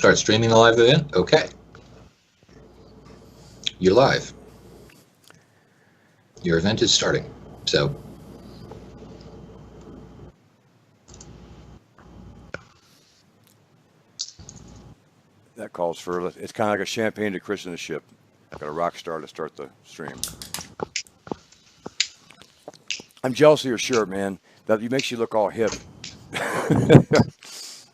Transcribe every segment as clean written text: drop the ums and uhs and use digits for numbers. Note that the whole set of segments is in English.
start streaming the live event? Okay. You're live. Your event is starting. So that calls for, it's kind of like a champagne to christen a ship. Got a rock star to start the stream. I'm jealous of your shirt, man. That makes you look all hip. this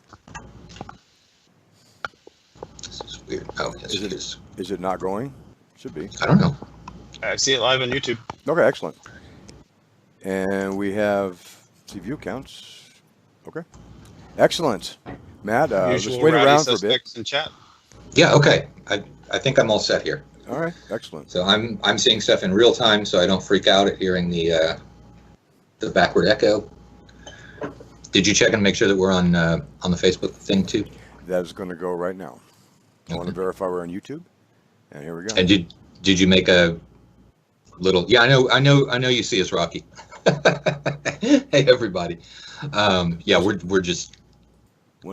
is weird. Oh, yes, it is. Is it not going? Should be. I don't know. I see it live on YouTube. Okay, excellent. And we have view counts. Okay, excellent. Matt, just wait around for a bit. In chat. Yeah. Okay. I think I'm all set here. All right, excellent. So I'm seeing stuff in real time, so I don't freak out at hearing the backward echo. Did you check and make sure that we're on the Facebook thing too? That is going to go right now. I want to verify we're on YouTube, and here we go. And did you make a little? Yeah, I know you see us, Rocky. Hey everybody. Yeah, we're just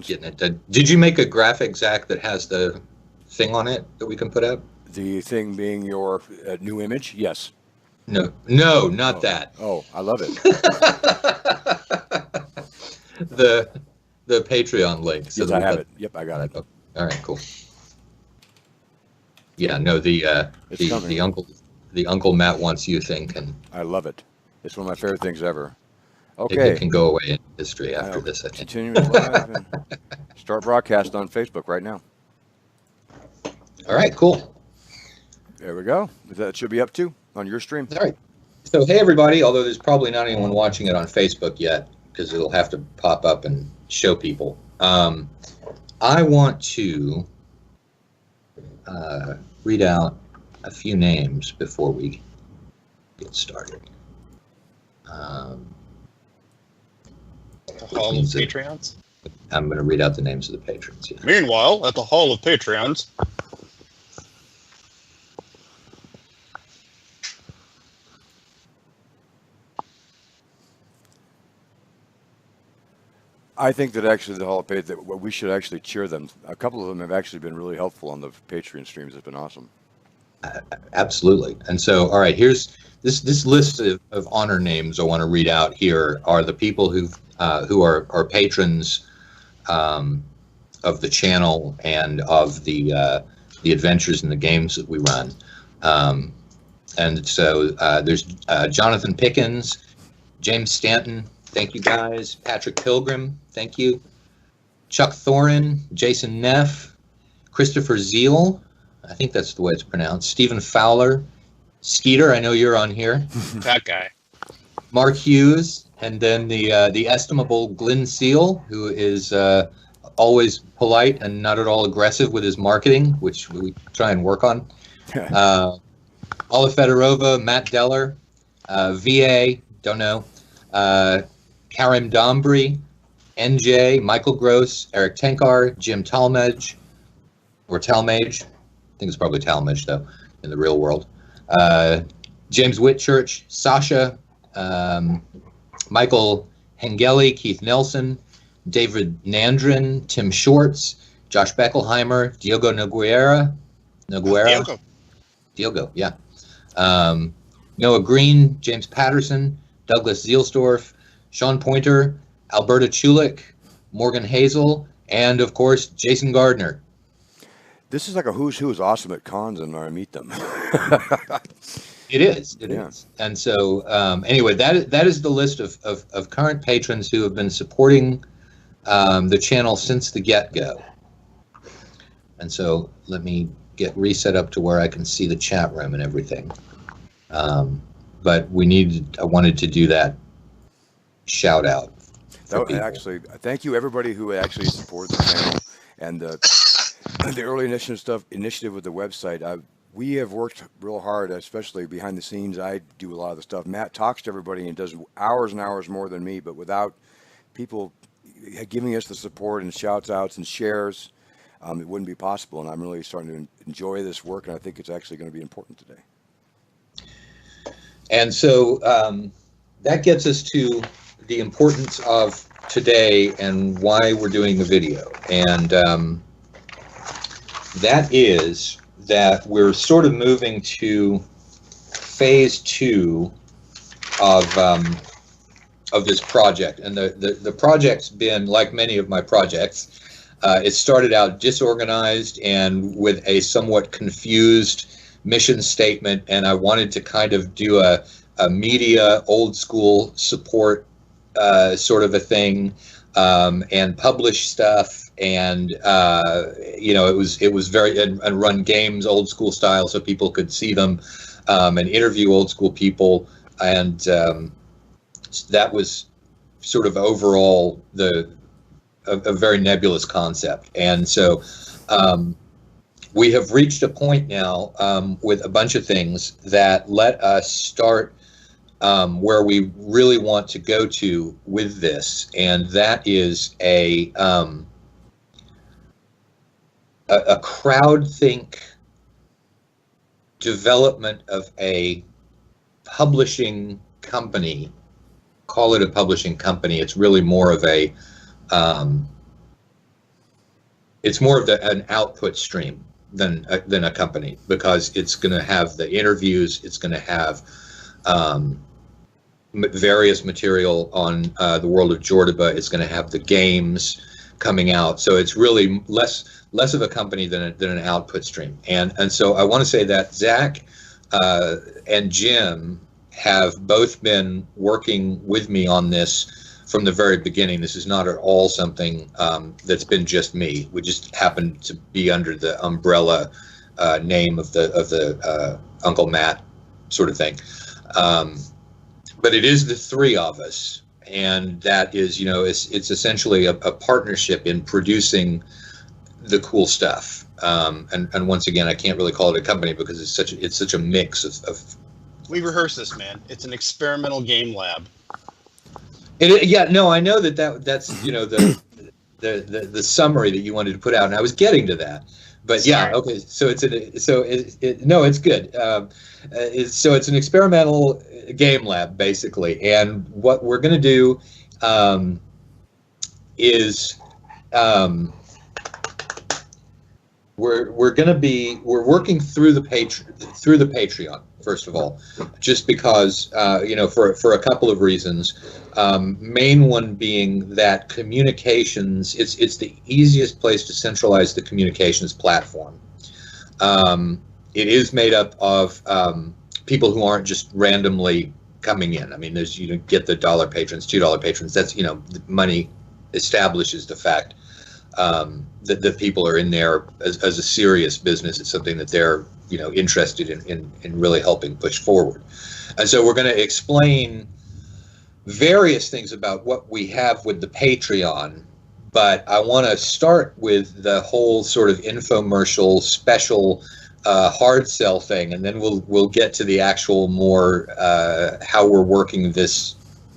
getting it done. Did you make a graphic, Zach, that has the thing on it that we can put up? The thing being your new image? Yes. No, not that. Oh, I love it. the Patreon link. So yes, I have it. Yep, I got it. All right, cool. Yeah, no, the Uncle Matt Wants You thing can. I love it. It's one of my favorite things ever. Okay. It can go away in history after this, I think. Continue live and start broadcast on Facebook right now. All right, cool. There we go. That should be up too on your stream. All right. So, hey, everybody, although there's probably not anyone watching it on Facebook yet because it'll have to pop up and show people. I want to read out a few names before we get started. The Hall of Patreons? I'm going to read out the names of the patrons. Yeah. Meanwhile, at the Hall of Patreons... I think that actually the Hall of Patreons, that we should actually cheer them. A couple of them have actually been really helpful on the Patreon streams. It's been awesome. Absolutely. And so, all right, here's this list of honor names I want to read out here are the people who are patrons of the channel and of the adventures and the games that we run. And so there's Jonathan Pickens, James Stanton, thank you guys. Patrick Pilgrim, thank you. Chuck Thorin, Jason Neff, Christopher Zeal, I think that's the way it's pronounced. Stephen Fowler, Skeeter, I know you're on here. That guy. Mark Hughes, and then the estimable Glenn Seal, who is always polite and not at all aggressive with his marketing, which we try and work on. Ola Fedorova, Matt Deller, VA, don't know. Karim Dombry, NJ, Michael Gross, Eric Tenkar, Jim Talmage, or Talmage. I think it's probably Talmage, though, in the real world. James Whitchurch, Sasha, Michael Hengeli, Keith Nelson, David Nandrin, Tim Shorts, Josh Beckelheimer, Diogo Nogueira, Diogo, yeah. Noah Green, James Patterson, Douglas Zielsdorf, Sean Pointer, Alberta Chulik, Morgan Hazel, and, of course, Jason Gardner. This is like a who's who is awesome at cons and when I meet them. It is. It is. And so, anyway, that is the list of current patrons who have been supporting the channel since the get-go. And so let me get reset up to where I can see the chat room and everything. But I wanted to do that shout out. Actually, thank you everybody who actually supported the channel and the early initiative with the website. We have worked real hard, especially behind the scenes. I do a lot of the stuff. Matt talks to everybody and does hours and hours more than me, but without people giving us the support and shouts outs and shares, it wouldn't be possible. And I'm really starting to enjoy this work, and I think it's actually going to be important today. And so that gets us to the importance of today and why we're doing the video. And that is that we're sort of moving to phase 2 of this project, and the project's been like many of my projects. It started out disorganized and with a somewhat confused mission statement, and I wanted to kind of do a media old school support sort of a thing, and publish stuff, and it was very and run games old school style so people could see them, and interview old school people, and that was sort of overall a very nebulous concept. And so we have reached a point now with a bunch of things that let us start where we really want to go to with this, and that is a crowd-think development of a publishing company. Call it a publishing company. It's really more of a an output stream than a company, because it's going to have the interviews, it's going to have various material on the world of Jordiba, it's going to have the games coming out. So it's really less of a company than an output stream. And so I want to say that Zach and Jim have both been working with me on this from the very beginning. This is not at all something that's been just me. We just happened to be under the umbrella name of the Uncle Matt sort of thing. But it is the three of us, and that is, it's essentially a partnership in producing the cool stuff. And once again, I can't really call it a company because it's such a mix of. We rehearse this, man. It's an experimental game lab. I know that's the summary that you wanted to put out, and I was getting to that. But Sorry. yeah, okay. So it's good. So it's an experimental game lab basically, and what we're going to do is we're working through the Patreon first of all, just because for a couple of reasons. Main one being that communications, it's the easiest place to centralize the communications platform. It is made up of people who aren't just randomly coming in. I mean, there's, get the $1 patrons, $2 patrons. That's, the money establishes the fact that the people are in there as a serious business. It's something that they're, interested in really helping push forward. And so we're going to explain various things about what we have with the Patreon, but I want to start with the whole sort of infomercial special hard sell thing, and then we'll get to the actual more how we're working this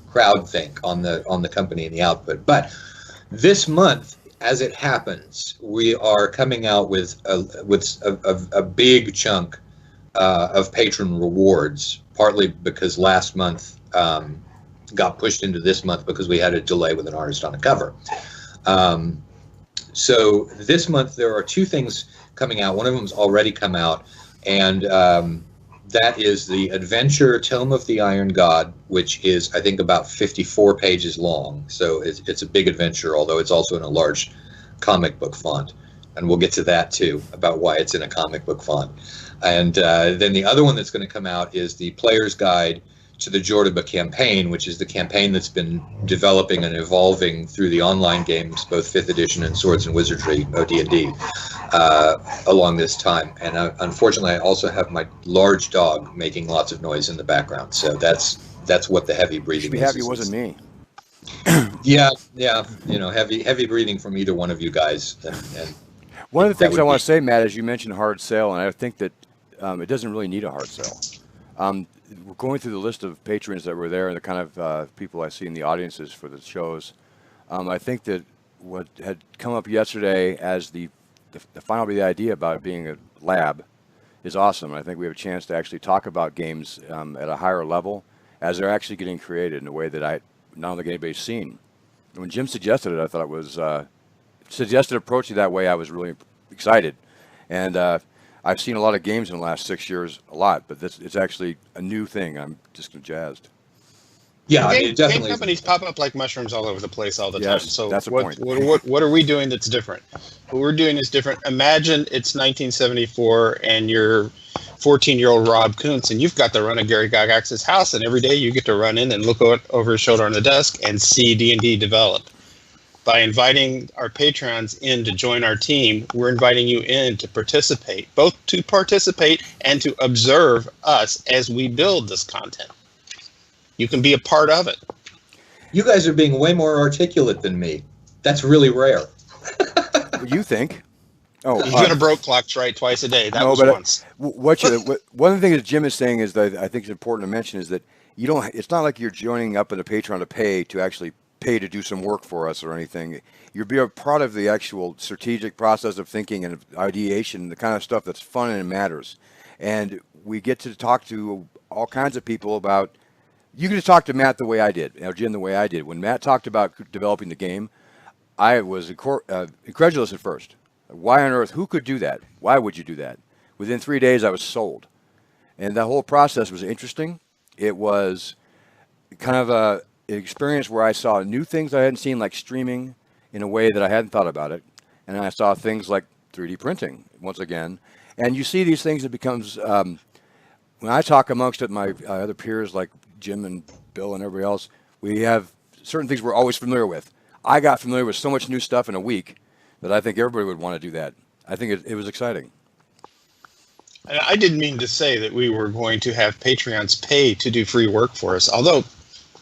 crowd think on the company and the output. But this month, as it happens, we are coming out with a big chunk of patron rewards, partly because last month got pushed into this month because we had a delay with an artist on a cover. So this month there are two things coming out. One of them's already come out, and that is the Adventure Tome of the Iron God, which is, I think, about 54 pages long. So it's a big adventure, although it's also in a large comic book font. And we'll get to that, too, about why it's in a comic book font. And then the other one that's going to come out is the Player's Guide to the Jordiba campaign, which is the campaign that's been developing and evolving through the online games, both 5th edition and Swords and Wizardry, OD&D, along this time. And unfortunately, I also have my large dog making lots of noise in the background. So that's what the heavy breathing is. You should be happy it wasn't me. Yeah, heavy breathing from either one of you guys. And one of the things I want to say, Matt, is you mentioned hard sell, and I think that it doesn't really need a hard sell. We're going through the list of patrons that were there and the kind of people I see in the audiences for the shows. I think that what had come up yesterday as the final the idea about it being a lab is awesome. I think we have a chance to actually talk about games at a higher level as they're actually getting created in a way that I don't think anybody's seen. And when Jim suggested it, I thought it was suggested approaching that way. I was really excited, And I've seen a lot of games in the last 6 years, a lot, but it's actually a new thing. I'm just jazzed. Yeah, I mean, Game, it game definitely companies is. pop up like mushrooms all over the place all the Yes, time. So that's a what, point. what are we doing that's different? What we're doing is different. Imagine it's 1974 and you're 14-year-old Rob Kuntz, and you've got to run a Gary Gygax's house, and every day you get to run in and look over his shoulder on the desk and see D&D develop. By inviting our patrons in to join our team, we're inviting you in to participate, both to participate and to observe us as we build this content. You can be a part of it. You guys are being way more articulate than me. That's really rare. What you think? Oh, He's going to broke clocks right twice a day. That no, was but once. One of the things that Jim is saying is that I think it's important to mention is that you don't. It's not like you're joining up in a Patreon to actually pay to do some work for us or anything. You're being a part of the actual strategic process of thinking and ideation, the kind of stuff that's fun and matters. And we get to talk to all kinds of people about. You can just talk to Matt the way I did, or Jim the way I did. When Matt talked about developing the game, I was incredulous at first. Why on earth? Who could do that? Why would you do that? Within 3 days, I was sold. And the whole process was interesting. It was kind of an experience where I saw new things I hadn't seen, like streaming in a way that I hadn't thought about it. And I saw things like 3D printing, once again. And you see these things, it becomes, when I talk amongst my other peers like Jim and Bill and everybody else, we have certain things we're always familiar with. I got familiar with so much new stuff in a week that I think everybody would want to do that. I think it was exciting. And I didn't mean to say that we were going to have Patreons pay to do free work for us, although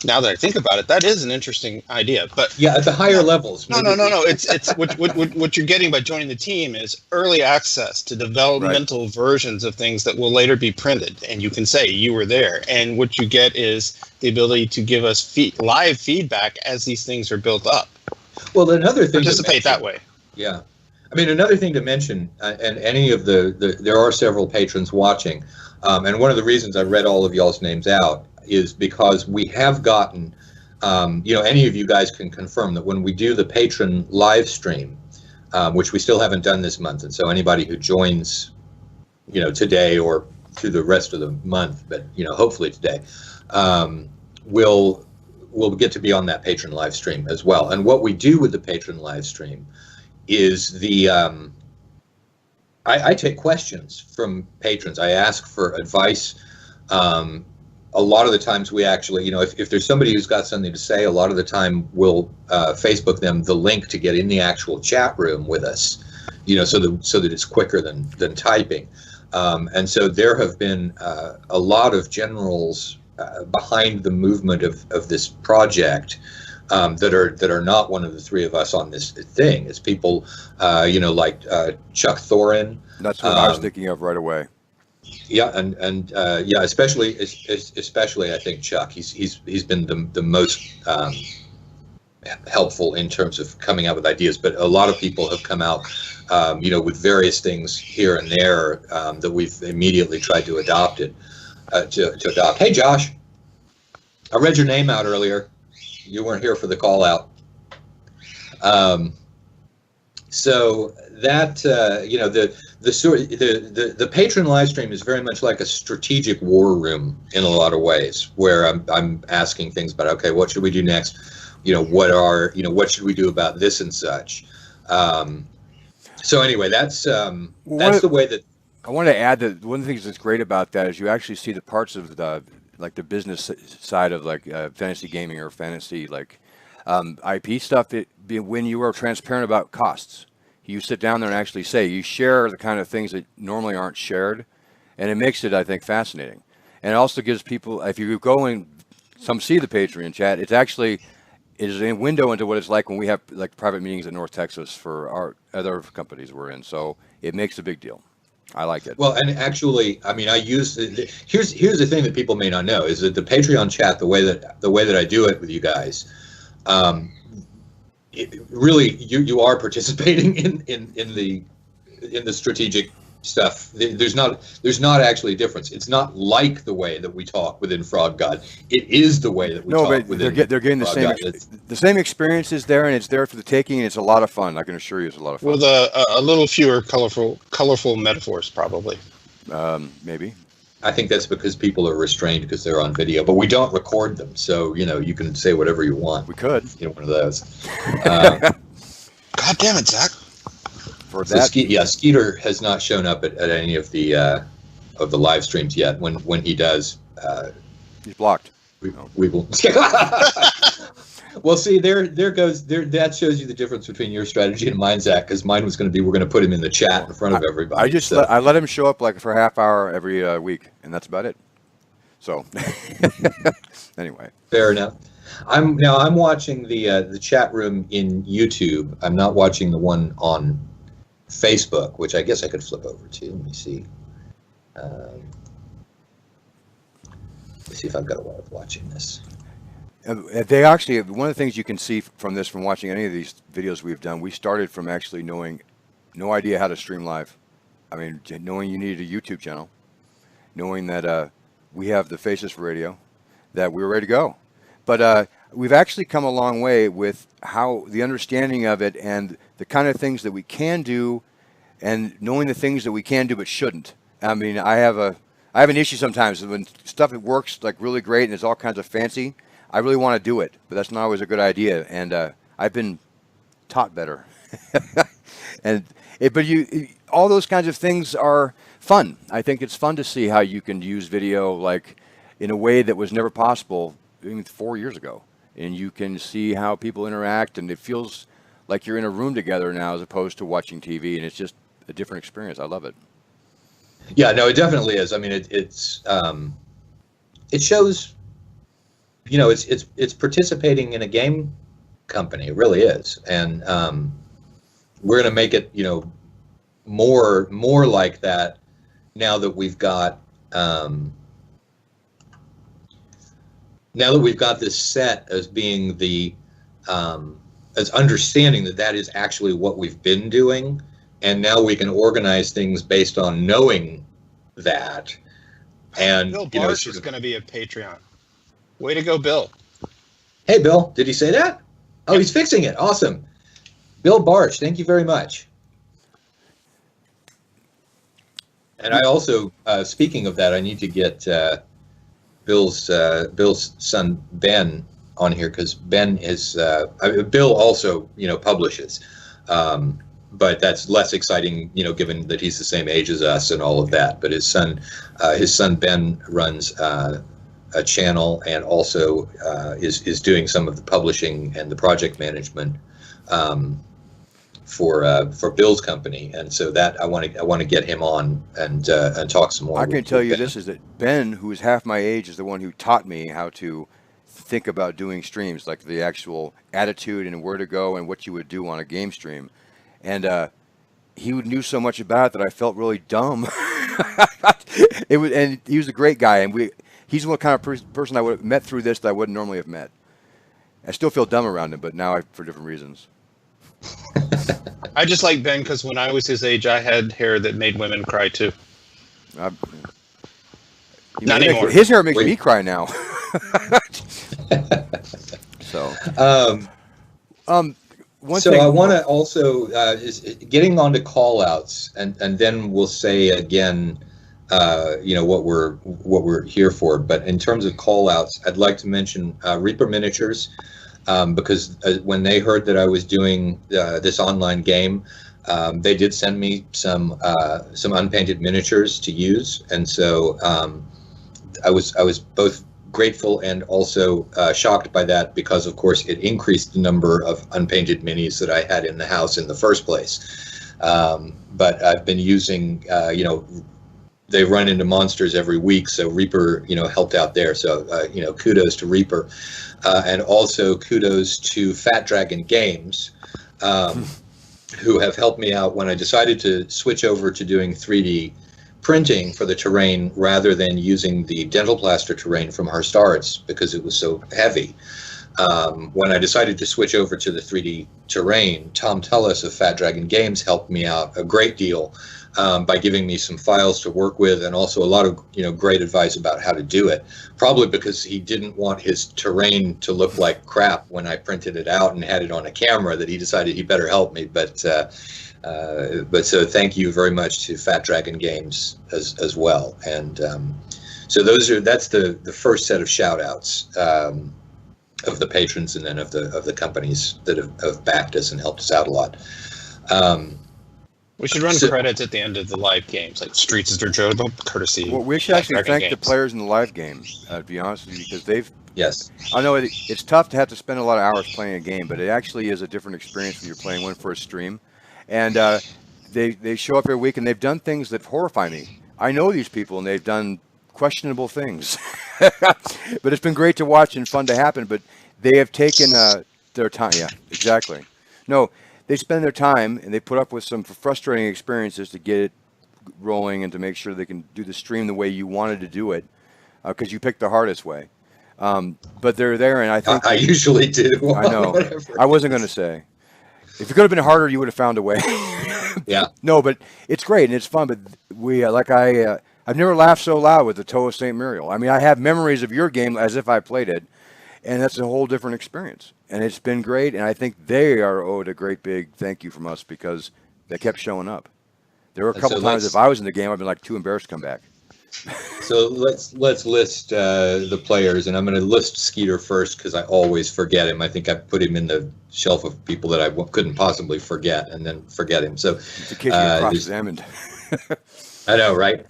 now that I think about it, that is an interesting idea. But yeah, at the higher levels. No. It's what you're getting by joining the team is early access to developmental versions of things that will later be printed, and you can say you were there. And what you get is the ability to give us live feedback as these things are built up. Well, another thing. Participate that way. Yeah, I mean, another thing to mention, and any of there are several patrons watching, and one of the reasons I read all of y'all's names out is because we have gotten, any of you guys can confirm that when we do the patron live stream, which we still haven't done this month, and so anybody who joins, today or through the rest of the month, but hopefully today, will get to be on that patron live stream as well. And what we do with the patron live stream is I take questions from patrons. I ask for advice. A lot of the times we actually, if there's somebody who's got something to say, a lot of the time we'll Facebook them the link to get in the actual chat room with us, so that it's quicker than typing. And so there have been a lot of generals behind the movement of this project that are not one of the three of us on this thing. It's people, like Chuck Thorin. That's what I was thinking of right away. Yeah, and especially I think Chuck. He's been the most helpful in terms of coming out with ideas. But a lot of people have come out, with various things here and there that we've immediately tried to adopt. Hey, Josh, I read your name out earlier. You weren't here for the call out. So that the patron live stream is very much like a strategic war room in a lot of ways, where I'm asking things about, okay, what should we do next? What should we do about this and such? So anyway, that's the way that. I want to add that one of the things that's great about that is you actually see the parts of the business side of fantasy gaming or fantasy IP stuff. When you are transparent about costs, you sit down there and actually you share the kind of things that normally aren't shared, and it makes it, I think, fascinating. And it also gives people, if you go and some see the Patreon chat, it is a window into what it's like when we have private meetings in North Texas for our other companies we're in. So it makes a big deal. I like it. Well, and actually, I mean, I use here's the thing that people may not know is that the Patreon chat, the way that I do it with you guys, really you are participating in the strategic stuff. There's not actually a difference. It's not like the way that we talk within Frog God. It is the way that we talk but within. they're getting the same experiences there, and it's there for the taking, and it's a lot of fun. I can assure you, it's a lot of fun. With a little fewer colorful metaphors, probably. Maybe. I think that's because people are restrained because they're on video, but we don't record them, so you can say whatever you want. We could. One of those. God damn it, Zach! For that, Skeeter has not shown up at any of the live streams yet. When he does, he's blocked. We will. Well, see, there goes. That shows you the difference between your strategy and mine, Zach. Because mine was going to be, we're going to put him in the chat in front of everybody. I let him show up like for a half hour every week, and that's about it. So, anyway, fair enough. I'm watching the chat room in YouTube. I'm not watching the one on Facebook, which I guess I could flip over to. Let me see. Let's see if I've got a way of watching this. They actually, one of the things you can see from watching any of these videos we've done, we started from actually knowing no idea how to stream live. I mean, knowing you needed a YouTube channel, knowing that we have the Faces for Radio, that we were ready to go. But we've actually come a long way with how the understanding of it and the kind of things that we can do, and knowing the things that we can do but shouldn't. I mean, I have an issue sometimes when stuff works like really great and it's all kinds of fancy. I really want to do it, but that's not always a good idea. And I've been taught better. All those kinds of things are fun. I think it's fun to see how you can use video like in a way that was never possible even 4 years ago. And you can see how people interact, and it feels like you're in a room together now as opposed to watching TV, and it's just a different experience. I love it. Yeah, no, it definitely is. I mean, it shows. It's participating in a game company. It really is, and we're going to make it, more like that now that we've got this set as being as understanding that is actually what we've been doing, and now we can organize things based on knowing that. And Bill Barsh is going to be a Patreon. Way to go, Bill. Hey, Bill, did he say that? Oh, he's fixing it. Awesome. Bill Barsh, thank you very much. And I also, speaking of that, I need to get Bill's son, Ben, on here, because Ben is, Bill also, publishes. But that's less exciting, given that he's the same age as us and all of that. But his son Ben runs a channel, and also is doing some of the publishing and the project management for Bill's company, and so that I want to get him on and talk some more. I can tell you this is that Ben, who is half my age, is the one who taught me how to think about doing streams, like the actual attitude and where to go and what you would do on a game stream, and he knew so much about it that I felt really dumb. And he was a great guy, and he's the kind of person I would have met through this that I wouldn't normally have met. I still feel dumb around him, but now for different reasons. I just like Ben because when I was his age, I had hair that made women cry too. Not anymore. His hair makes me cry now. So, one thing I want to also is getting onto call outs, and then we'll say again, what we're here for. But in terms of call outs, I'd like to mention Reaper Miniatures, because when they heard that I was doing this online game, they did send me some unpainted miniatures to use, and so I was both grateful and also shocked by that, because of course it increased the number of unpainted minis that I had in the house in the first place. But I've been using, they run into monsters every week, so Reaper, helped out there. So, kudos to Reaper, and also kudos to Fat Dragon Games, who have helped me out when I decided to switch over to doing 3D printing for the terrain rather than using the dental plaster terrain from Hearst Arts because it was so heavy. when I decided to switch over to the 3D terrain, Tom Tullis of Fat Dragon Games helped me out a great deal by giving me some files to work with, and also a lot of great advice about how to do it. Probably because he didn't want his terrain to look like crap when I printed it out and had it on a camera, that he decided he better help me. But so thank you very much to Fat Dragon Games as well. And so that's the first set of shout outs of the patrons, and then of the companies that have backed us and helped us out a lot. We should run credits at the end of the live games, like Streets of Joe, courtesy. Well, we should actually thank the players in the live game, to be honest with you, because they've. Yes. I know it's tough to have to spend a lot of hours playing a game, but it actually is a different experience when you're playing one for a stream. And they show up every week, and they've done things that horrify me. I know these people, and they've done questionable things. But it's been great to watch and fun to happen. But they have taken their time. Yeah, exactly. No, they spend their time, and they put up with some frustrating experiences to get it rolling and to make sure they can do the stream the way you wanted to do it, because you picked the hardest way. But they're there, and I think I usually do. I know. I wasn't going to say. If it could have been harder, you would have found a way. Yeah. No, but it's great and it's fun. But I've never laughed so loud with the Toe of St. Muriel. I mean, I have memories of your game as if I played it, and that's a whole different experience. And it's been great, and I think they are owed a great big thank you from us, because they kept showing up. There were a couple times if I was in the game, I'd been like too embarrassed to come back. So let's list the players, and I'm going to list Skeeter first because I always forget him. I think I put him in the shelf of people that I couldn't possibly forget, and then forget him. So it's a kid you cross-examined. I know, right?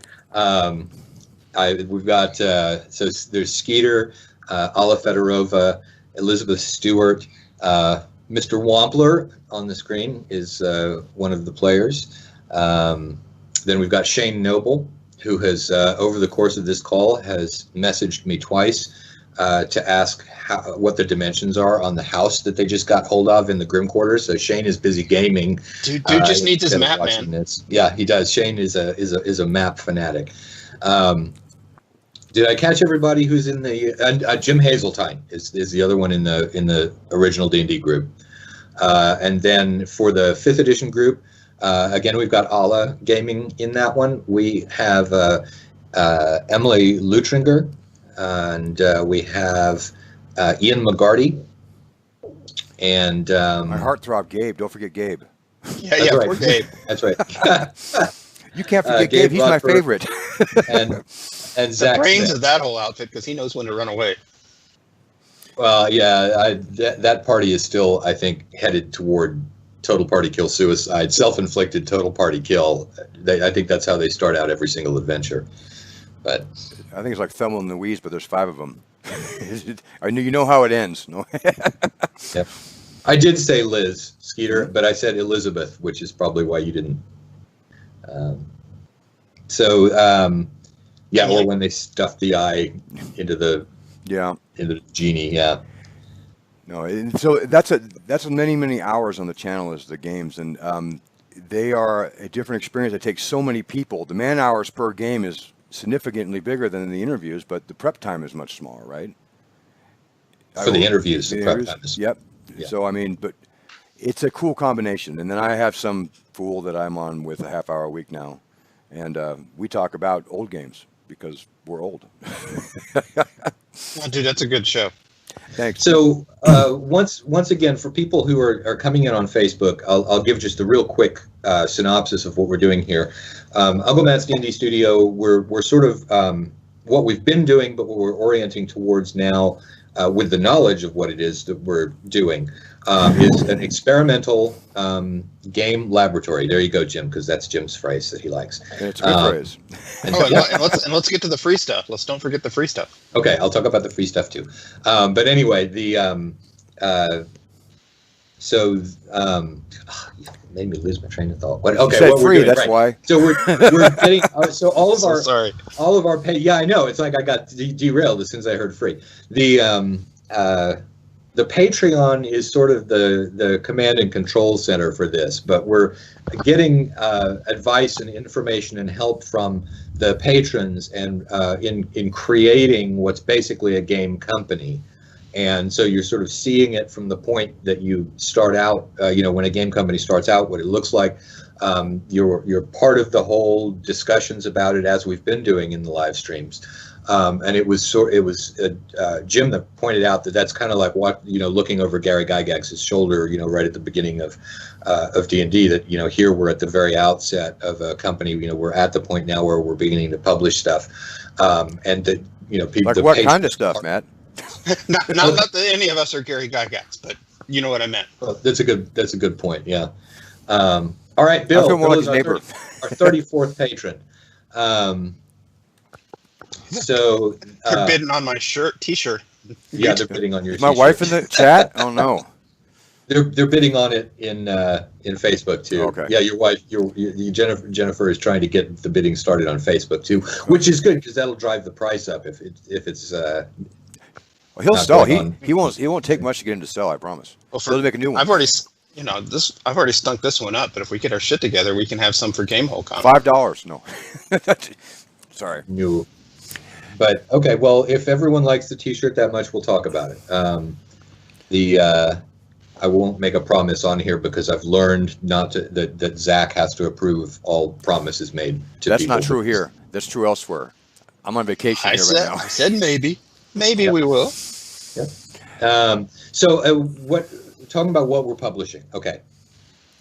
We've got so there's Skeeter, Alla Fedorova, Elizabeth Stewart, Mr. Wampler on the screen is one of the players. Then we've got Shane Noble, who has, over the course of this call, has messaged me twice to ask what the dimensions are on the house that they just got hold of in the Grim Quarters. So Shane is busy gaming. Dude just needs his map, man. This. Yeah, he does. Shane is a map fanatic. Did I catch everybody who's in the? Jim Hazeltine is the other one in the original D&D group. And then for the 5th edition group. Again, we've got Alla Gaming in that one. We have Emily Lutringer, and we have Ian McGarty. And my heartthrob, Gabe. Don't forget Gabe. Yeah, poor Gabe. That's right. You can't forget Gabe. He's my favorite. and Zach the brains Smith. of that whole outfit, because he knows when to run away. Well, yeah, that party is still, I think, headed toward total party kill suicide, self-inflicted total party kill. I think that's how they start out every single adventure. But I think it's like Thelma and Louise, but there's 5 of them. I know you know how it ends. No. Yep. I did say Liz Skeeter, but I said Elizabeth, which is probably why you didn't. Yeah, or when they stuffed the eye into the genie. Yeah. No, and so that's many hours on the channel as the games, and they are a different experience. It takes so many people. The man hours per game is significantly bigger than the interviews, but the prep time is much smaller, right? For the interviews, the prep time is. Yep. Yeah. So I mean, but it's a cool combination. And then I have some fool that I'm on with a half hour a week now, and we talk about old games because we're old. Oh, dude, that's a good show. Thanks. So once again, for people who are coming in on Facebook, I'll give just a real quick synopsis of what we're doing here. Uncle Matt's D&D Studio, we're sort of what we've been doing, but what we're orienting towards now with the knowledge of what it is that we're doing is an experimental game laboratory. There you go, Jim, because that's Jim's phrase that he likes. And it's a good phrase. And let's get to the free stuff. Don't forget the free stuff. Okay, I'll talk about the free stuff too. But anyway, made me lose my train of thought. Okay, you said free. That's why. So we're getting so all of our pay. Yeah, I know. It's like I got derailed as soon as I heard free. The Patreon is sort of the command and control center for this, but we're getting advice and information and help from the patrons and in creating what's basically a game company. And so you're sort of seeing it from the point that you start out, when a game company starts out, what it looks like. You're part of the whole discussions about it, as we've been doing in the live streams. And it was Jim that pointed out that that's kind of like looking over Gary Gygax's shoulder, right at the beginning of D&D, that, here we're at the very outset of a company, we're at the point now where we're beginning to publish stuff. And that, people. Like what kind of stuff, Matt? not that any of us are Gary Gygax, but you know what I meant. Well, that's a good point. Yeah. All right, Bill. I feel more Bill like a neighbor. Our 34th patron. So They're bidding on my T-shirt. Yeah, they're bidding on your. Is my wife in the chat? Oh no. They're bidding on it in Facebook too. Okay. Yeah, your wife, Jennifer is trying to get the bidding started on Facebook too, which is good because that'll drive the price up if it's. Well, he'll sell. He won't take much to get him to sell. I promise. Well, He'll make a new one. I've already stunk this one up, but if we get our shit together, we can have some for Gamehole Con. $5. No. Sorry. New. But okay, well, if everyone likes the T-shirt that much, we'll talk about it. I won't make a promise on here because I've learned not to that Zach has to approve all promises made to That's people. not true here. That's true elsewhere. I'm on vacation here right now. I said maybe we will. Yeah. Talking about what we're publishing, okay,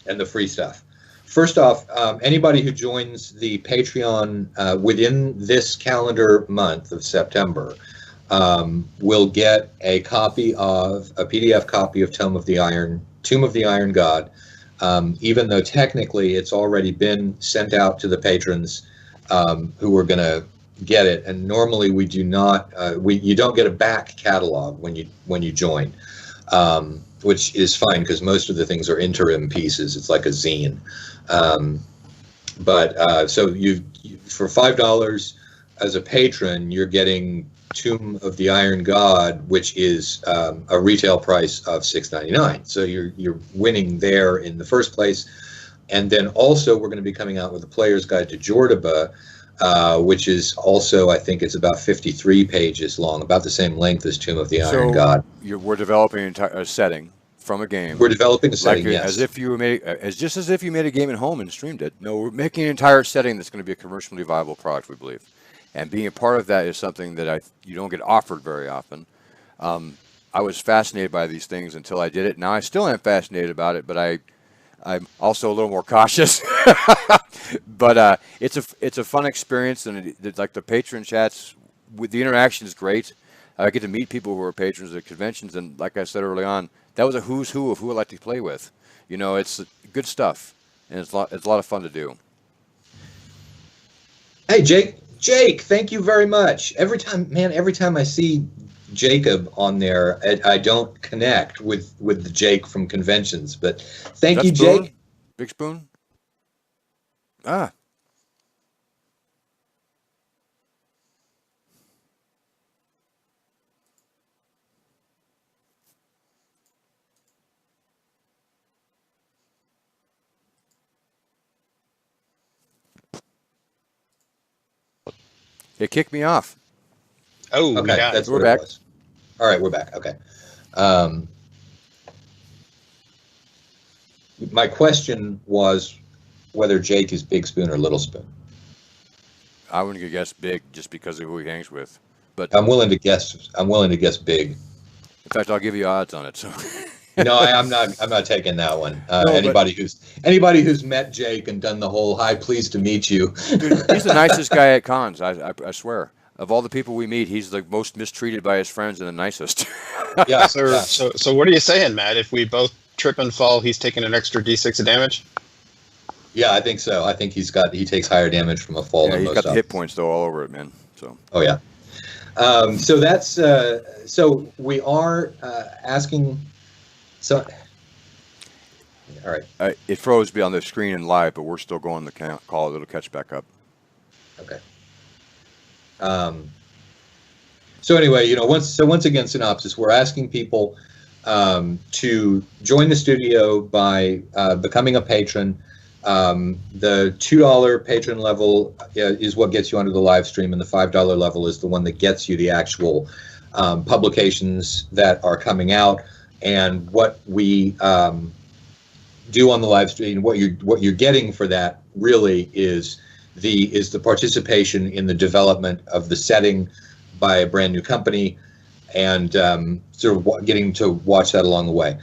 and the free stuff. First off, anybody who joins the Patreon within this calendar month of September will get a PDF copy of Tomb of the Iron God, even though technically it's already been sent out to the patrons who are going to get it. And normally we do not. You don't get a back catalog when you join. Which is fine because most of the things are interim pieces. It's like a zine. So you for $5 as a patron, you're getting Tomb of the Iron God, which is a retail price of $6.99. So you're winning there in the first place. And then also we're going to be coming out with a player's guide to Jordiba, which is also, I think it's about 53 pages long, about the same length as Tomb of the Iron God. We're developing a setting from a game. We're developing a setting, yes. As if you made a game at home and streamed it. No, we're making an entire setting that's going to be a commercially viable product, we believe. And being a part of that is something that you don't get offered very often. I was fascinated by these things until I did it. Now I still am fascinated about it, but I'm also a little more cautious. But it's a fun experience, and it's like the patron chats. The interaction is great. I get to meet people who are patrons at conventions, and like I said early on, that was a who's who of who I like to play with. It's good stuff, and it's a lot of fun to do. Hey, Jake, thank you very much. Every time I see Jacob on there, I don't connect with the Jake from conventions, but thank you, Spoon? Jake. Big Spoon? Ah. It kicked me off. Oh, okay, yeah. that's we're what back. It was. All right, we're back. Okay. My question was whether Jake is Big Spoon or Little Spoon. I wouldn't guess big just because of who he hangs with, but I'm willing to guess big. In fact, I'll give you odds on it. So. No, I'm not taking that one. Anybody who's met Jake and done the whole "hi, pleased to meet you." Dude, he's the nicest guy at cons. I swear. Of all the people we meet, he's the most mistreated by his friends and the nicest. Yeah. So what are you saying, Matt? If we both trip and fall, he's taking an extra D6 of damage? Yeah, I think so. I think he takes higher damage from a fall. Yeah, than he's most got the hit points though all over it, man. So. Oh yeah. So that's so we are asking. So, all right. It froze on the screen and live, but we're still going the call. It'll catch back up. Okay. So anyway, once again, synopsis. We're asking people to join the studio by becoming a patron. The $2 patron level is what gets you onto the live stream, and the $5 level is the one that gets you the actual publications that are coming out, and what we do on the live stream. What you're getting for that really is the participation in the development of the setting by a brand new company, and sort of getting to watch that along the way.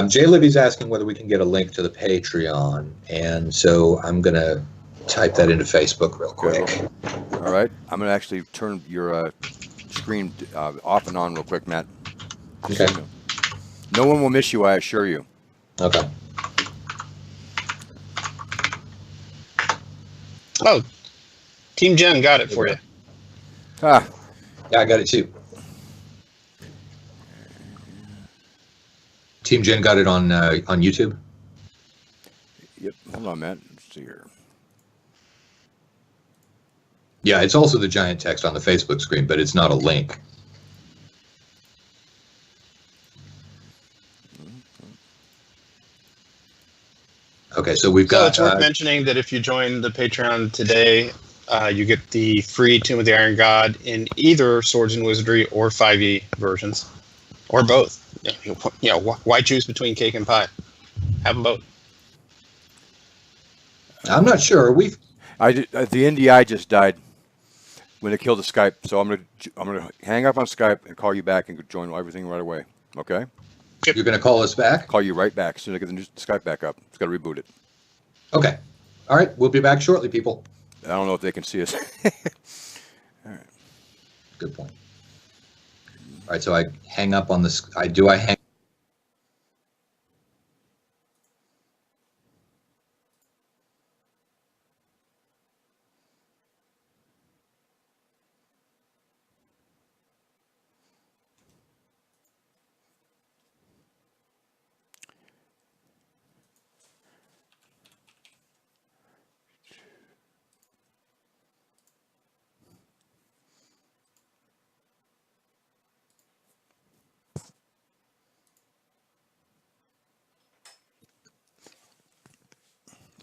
Jay Libby's asking whether we can get a link to the Patreon, and so I'm going to type that into Facebook real quick. All right. I'm going to actually turn your screen off and on real quick, Matt. Okay. So no one will miss you, I assure you. Okay. Oh, Team Jen got it for you. Ah, Yeah, I got it too. Team Jen got it on YouTube. yep. Hold on, Matt. Let's see here. Yeah, it's also the giant text on the Facebook screen, but it's not a link. Okay, so we've So got. it's worth mentioning that if you join the Patreon today, you get the free Tomb of the Iron God in either Swords and Wizardry or 5e versions, or both. You know, why choose between cake and pie? Have them both. I'm not sure. The NDI just died when it killed the Skype, so I'm gonna hang up on Skype and call you back and join everything right away. Okay? You're going to call us back? Call you right back as soon as I get the new Skype back up. It's got to reboot it. Okay. All right, we'll be back shortly, people. I don't know if they can see us. Good point. All right, so I hang up on this. I hang.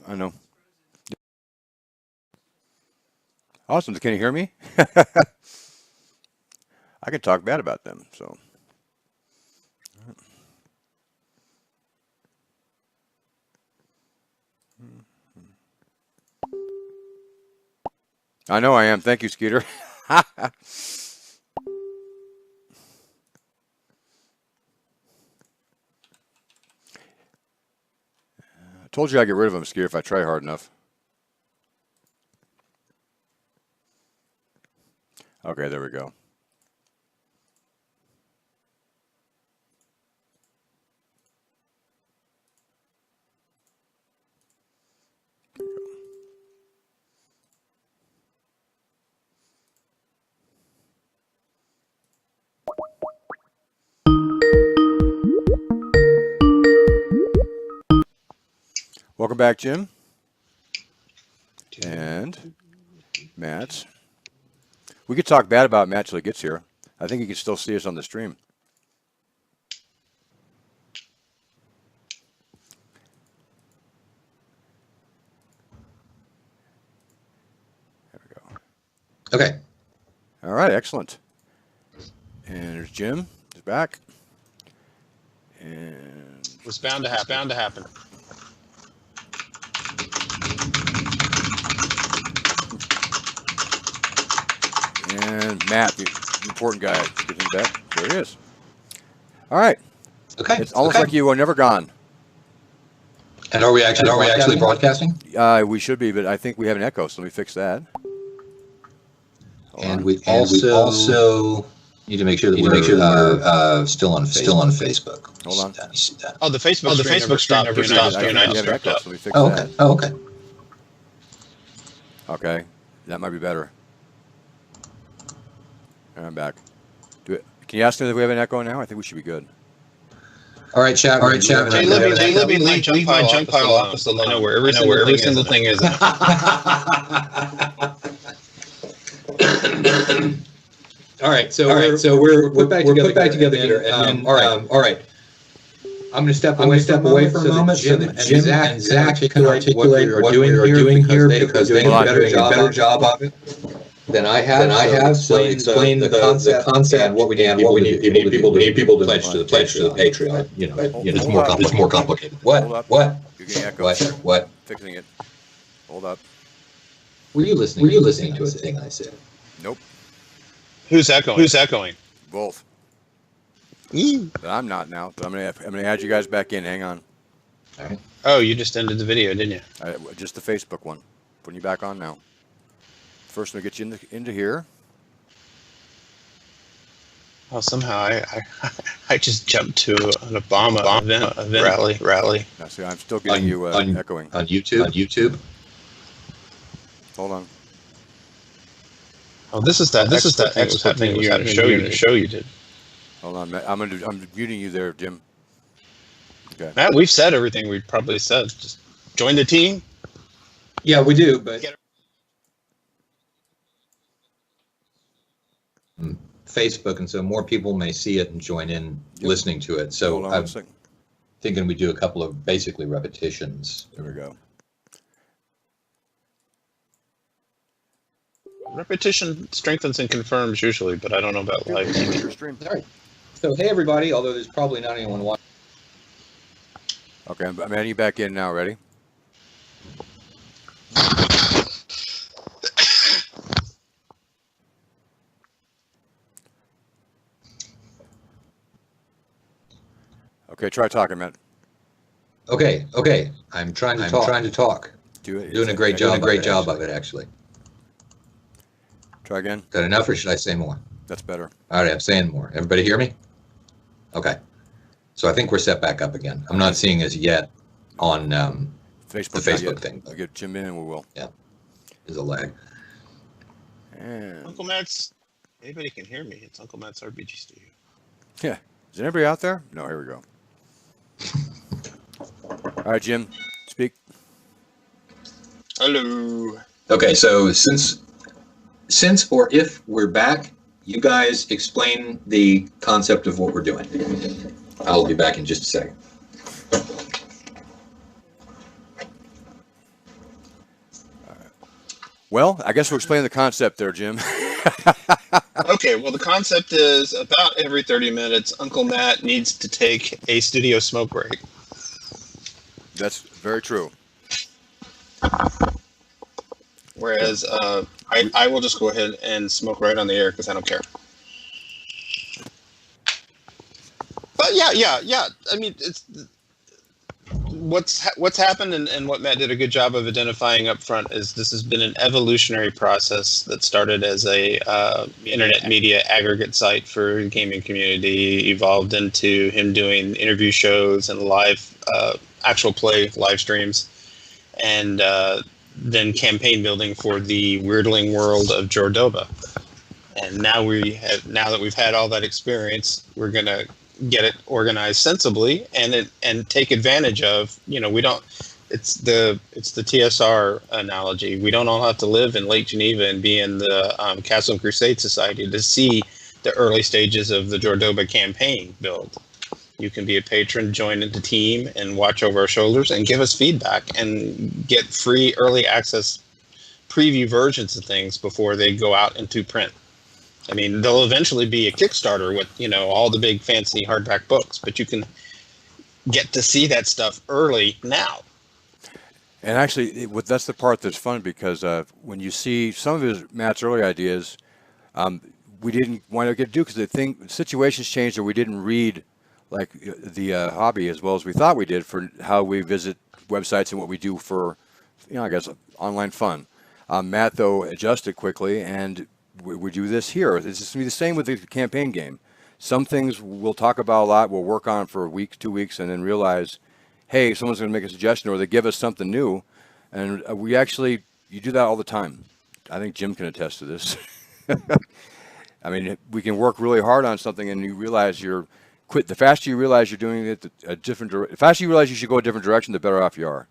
I know. Awesome. Can you hear me? I can talk bad about them, so. I know I am. Thank you, Skeeter. I told you I'd get rid of them, Skeeter, if I try hard enough. Okay, there we go. Welcome back, Jim. And Matt. We could talk bad about Matt till he gets here. I think he can still see us on the stream. There we go. Okay. All right, excellent. And there's Jim. He's back. And It was bound to happen. Bound to happen. And Matt, the important guy, get him back. There he is. All right. Okay. It's almost like you were never gone. And are we actually broadcasting? We should be, but I think we have an echo, so let me fix that. Hold And on. we also need to make sure that we're still on Facebook. Hold on. You see that? Oh, the Facebook screen never stopped. I You and I have just an echo, dropped so let me fix Oh, that. okay. Oh, okay. Okay, that might be better. And I'm back. Can you ask them if we have an echo now? I think we should be good. All right, chat. Jay Libby, leave my junk pile office alone. I know where every single thing is. All right, so we're back together here. And all right. I'm going to step away for a moment. Jim and Zach can articulate what we are doing here because they do a better job of it. than I have. So explain the concept and what we need people to pledge to the Patreon. You know, it's more complicated. What? You're getting echo. What? Fixing it. Hold up. Were you listening to a thing I said? Nope. Who's echoing? Both. Mm. But I'm not now. But I'm gonna add you guys back in. Hang on. All right. Oh, you just ended the video, didn't you? Just the Facebook one. Putting you back on now. First, I'm gonna get you into here. Well, somehow I just jumped to an Obama event rally. Now, see, I'm still getting you echoing on YouTube. Hold on. Oh, this is that expert thing you had to show you did. Hold on, Matt. I'm muting you there, Jim. Okay. Matt, we've said everything we probably said. Just join the team. Yeah, we do, but Facebook, and so more people may see it and join in listening to it. So I'm thinking we do a couple of basically repetitions. There we go. Repetition strengthens and confirms usually, but I don't know about live stream. All right. So hey everybody, although there's probably not anyone watching. Okay, I'm adding you back in now. Ready? Okay, try talking, Matt. Okay. I'm trying to talk. Doing a great job of it, actually. Try again. Is that enough, or should I say more? That's better. All right, I'm saying more. Everybody hear me? Okay. So I think we're set back up again. I'm not seeing us yet on the Facebook thing. I'll get Jim in and we will. Yeah. There's a lag. And Uncle Matt's. Anybody can hear me. It's Uncle Matt's RPG Studio. yeah. Is anybody out there? No, here we go. All right, Jim, speak. Hello. Okay, so since or if we're back, you guys explain the concept of what we're doing. I'll be back in just a second. Well, I guess we'll explain the concept there, Jim. Okay, well, the concept is about every 30 minutes, Uncle Matt needs to take a studio smoke break. That's very true. Whereas I will just go ahead and smoke right on the air because I don't care. But yeah. I mean, it's what's happened and what Matt did a good job of identifying up front is this has been an evolutionary process that started as a internet media aggregate site for the gaming community, evolved into him doing interview shows and live actual play live streams, and then campaign building for the weirdling world of Jordoba. And now that we've had all that experience, we're gonna get it organized sensibly and take advantage of, it's the TSR analogy. We don't all have to live in Lake Geneva and be in the Castle and Crusade Society to see the early stages of the Jordoba campaign build. You can be a patron, join into team, and watch over our shoulders and give us feedback and get free early access preview versions of things before they go out into print. I mean, there'll eventually be a Kickstarter with, all the big fancy hardback books, but you can get to see that stuff early now. And actually, that's the part that's fun because when you see some of Matt's early ideas, we didn't want to get to do because the situations changed or we didn't read like the hobby as well as we thought we did for how we visit websites and what we do for, I guess, online fun. Matt, though, adjusted quickly, and we do this here. It's just going to be the same with the campaign game. Some things we'll talk about a lot, we'll work on for a week, 2 weeks, and then realize, hey, someone's going to make a suggestion or they give us something new. And you do that all the time. I think Jim can attest to this. I mean, we can work really hard on something and you realize the faster you realize you're doing it the faster you realize you should go a different direction, the better off you are.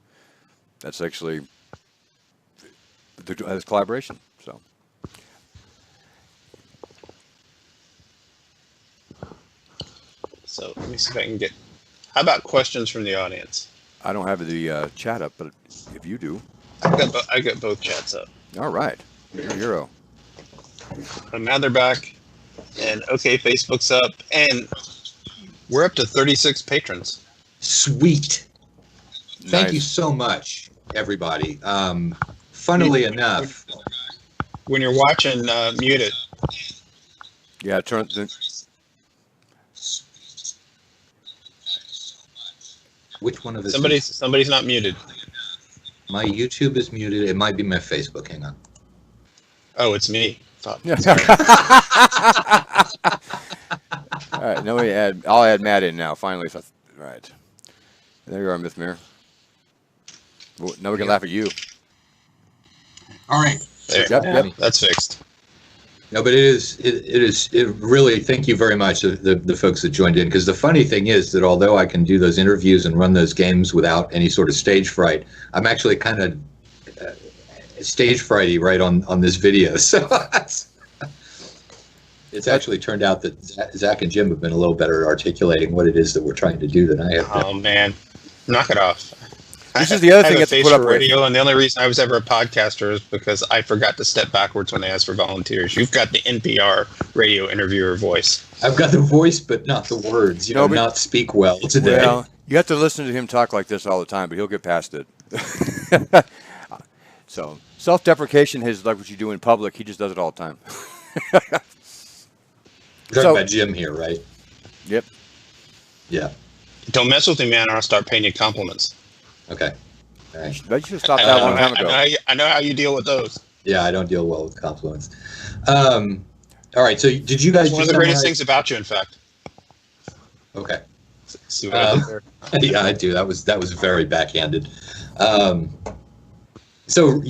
That's actually that's collaboration. So let me see if I can get. How about questions from the audience? I don't have the chat up, but if you do, I got both chats up. All right, you're a hero. And now they're back. And okay, Facebook's up. And we're up to 36 patrons. Sweet. Thank Nice. you so much, everybody. Funnily enough, When you're watching, mute it. Yeah, turn the, which one of us? Somebody's not muted. My YouTube is muted. It might be my Facebook. Hang on. Oh, it's me. Fuck. All right, now I'll add Matt in now. Finally, right. There you are, Myth Mirror. Well, now we can laugh at you. All right. There. Yep. That's fixed. No, but it really, thank you very much, the folks that joined in, because the funny thing is that although I can do those interviews and run those games without any sort of stage fright, I'm actually kind of stage frighty right on this video. So it's actually turned out that Zach and Jim have been a little better at articulating what it is that we're trying to do than I have been. Oh, man. Knock it off. This is the other thing I you have have a to put face up for with. radio, and the only reason I was ever a podcaster is because I forgot to step backwards when they asked for volunteers. You've got the NPR radio interviewer voice. I've got the voice, but not the words. You know, but- not speak well today. Well, you have to listen to him talk like this all the time, but he'll get past it. So, self-deprecation is like what you do in public. He just does it all the time. We're talking So- about Jim here, right? Yep. Yeah. Don't mess with me, man, or I'll start paying you compliments. Okay. All right. But you should have stopped that a long time ago. I know how you deal with those. Yeah, I don't deal well with compliments. All right. So did you guys? It's one of the greatest things about you, in fact. Okay. See what I did there? Yeah, I do. That was very backhanded. So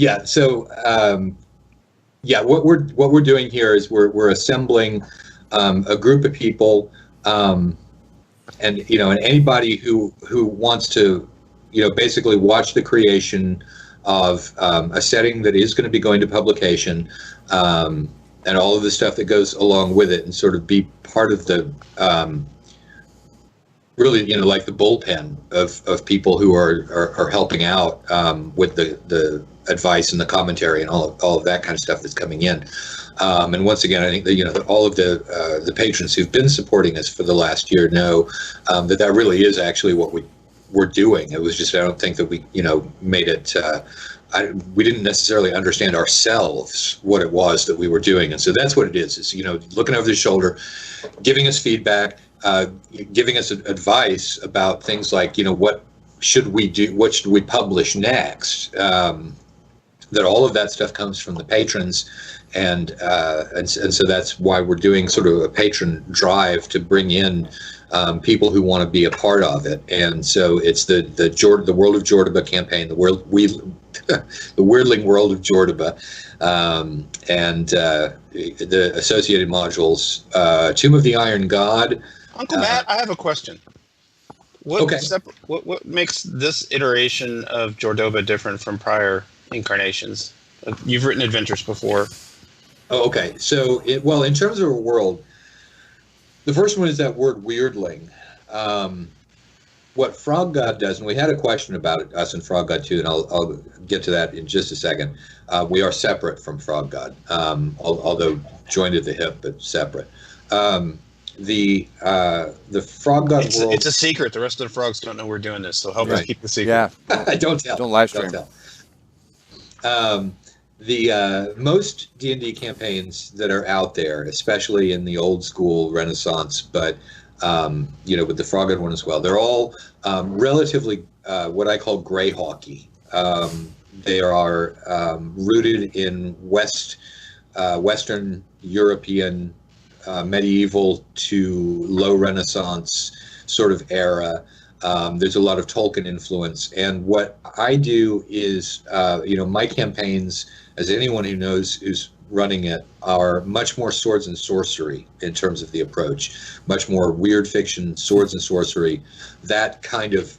what we're doing here is we're assembling a group of people, and anybody who wants to, basically watch the creation of a setting that is going to be going to publication, and all of the stuff that goes along with it, and sort of be part of the really, like the bullpen of people who are helping out with the advice and the commentary and all of that kind of stuff that's coming in. And once again, I think that all of the patrons who've been supporting us for the last year know that really is actually what we're doing. It was just, I don't think that we made it. We didn't necessarily understand ourselves what it was that we were doing, and so that's what it is. Is looking over the shoulder, giving us feedback, giving us advice about things like what should we do, what should we publish next. That all of that stuff comes from the patrons, and so that's why we're doing sort of a patron drive to bring in people who want to be a part of it. And so it's the World of Jordiba campaign, the Weirdling World of Jordiba, and the associated modules, Tomb of the Iron God. Uncle Matt, I have a question. Okay. What makes this iteration of Jordoba different from prior incarnations? You've written adventures before. Oh, okay. So, in terms of a world, the first one is that word weirdling. What Frog God does, and we had a question about it, us and Frog God too, and I'll get to that in just a second. We are separate from Frog God, although joined at the hip, but separate. The Frog God world. It's a secret. The rest of the frogs don't know we're doing this, so help us Right. keep the secret. Yeah. Don't tell. Don't live stream. Don't tell. The most D&D campaigns that are out there, especially in the old school Renaissance, but with the Frog God one as well, they're all relatively what I call greyhawky. They are rooted in Western European medieval to low Renaissance sort of era. There's a lot of Tolkien influence, and what I do is, my campaigns, as anyone who knows who's running it, are much more swords and sorcery in terms of the approach, much more weird fiction, swords and sorcery, that kind of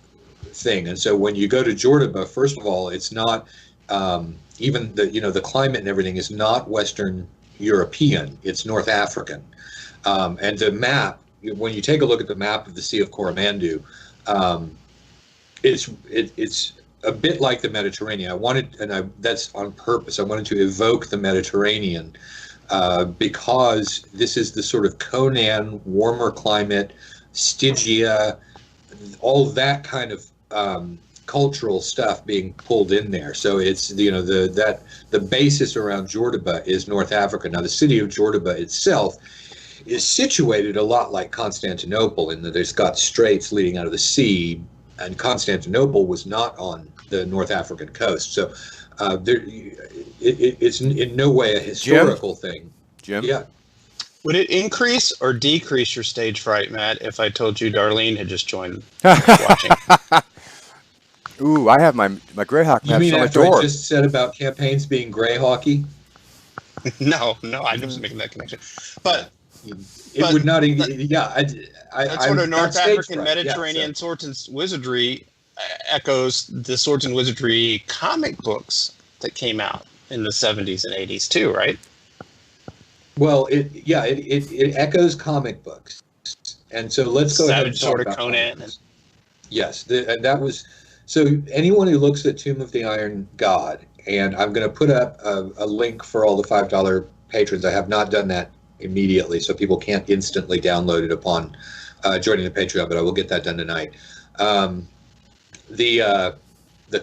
thing. And so when you go to Jordiba, first of all, it's not even the climate and everything is not Western European, it's North African. And the map, when you take a look at the map of the Sea of Coromandel, it's a bit like the Mediterranean. That's on purpose. I wanted to evoke the Mediterranean because this is the sort of Conan, warmer climate, Stygia, all that kind of cultural stuff being pulled in there. So it's the basis around Jordoba is North Africa. Now the city of Jordoba itself is situated a lot like Constantinople in that it's got straits leading out of the sea, and Constantinople was not on the North African coast. So it's in no way a historical thing. Jim? Yeah. Would it increase or decrease your stage fright, Matt, if I told you Darlene had just joined watching? Ooh, I have my Greyhawk You maps mean on my after I door. just said about campaigns being Greyhawky? No, I was making that connection. But It would not. Yeah, that sort of North African fright. Yeah, Mediterranean swords and wizardry echoes the swords and wizardry comic books that came out in the 70s and 80s too, right? Well, it echoes comic books, and so let's go ahead and Savage talk Sword of about Conan. comic books. Yes, and that was so. Anyone who looks at Tomb of the Iron God, and I'm going to put up a link for all the $5 patrons. I have not done that immediately, so people can't instantly download it upon joining the Patreon, but I will get that done tonight. The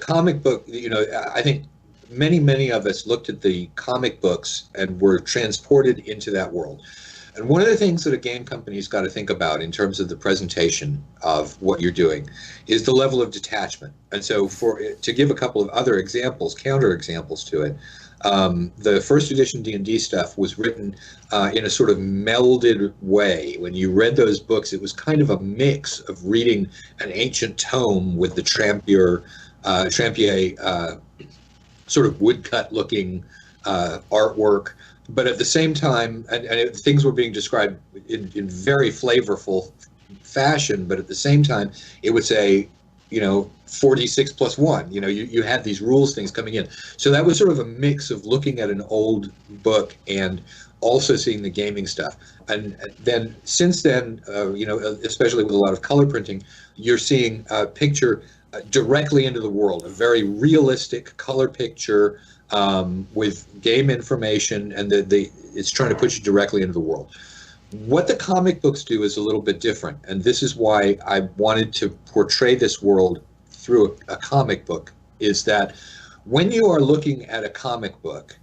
comic book, I think many of us looked at the comic books and were transported into that world. And one of the things that a game company's got to think about in terms of the presentation of what you're doing is the level of detachment. And so to give a couple of other examples, counter examples to it, the first edition D&D stuff was written in a sort of melded way. When you read those books, it was kind of a mix of reading an ancient tome with the Trampier sort of woodcut looking artwork, but at the same time, and things were being described in very flavorful fashion, but at the same time, it would say, 46 plus 1. You had these rules things coming in. So that was sort of a mix of looking at an old book and also seeing the gaming stuff. And then since then, especially with a lot of color printing, you're seeing a picture directly into the world, a very realistic color picture with game information, and it's trying to put you directly into the world. What the comic books do is a little bit different, and this is why I wanted to portray this world through a comic book, is that when you are looking at a comic book,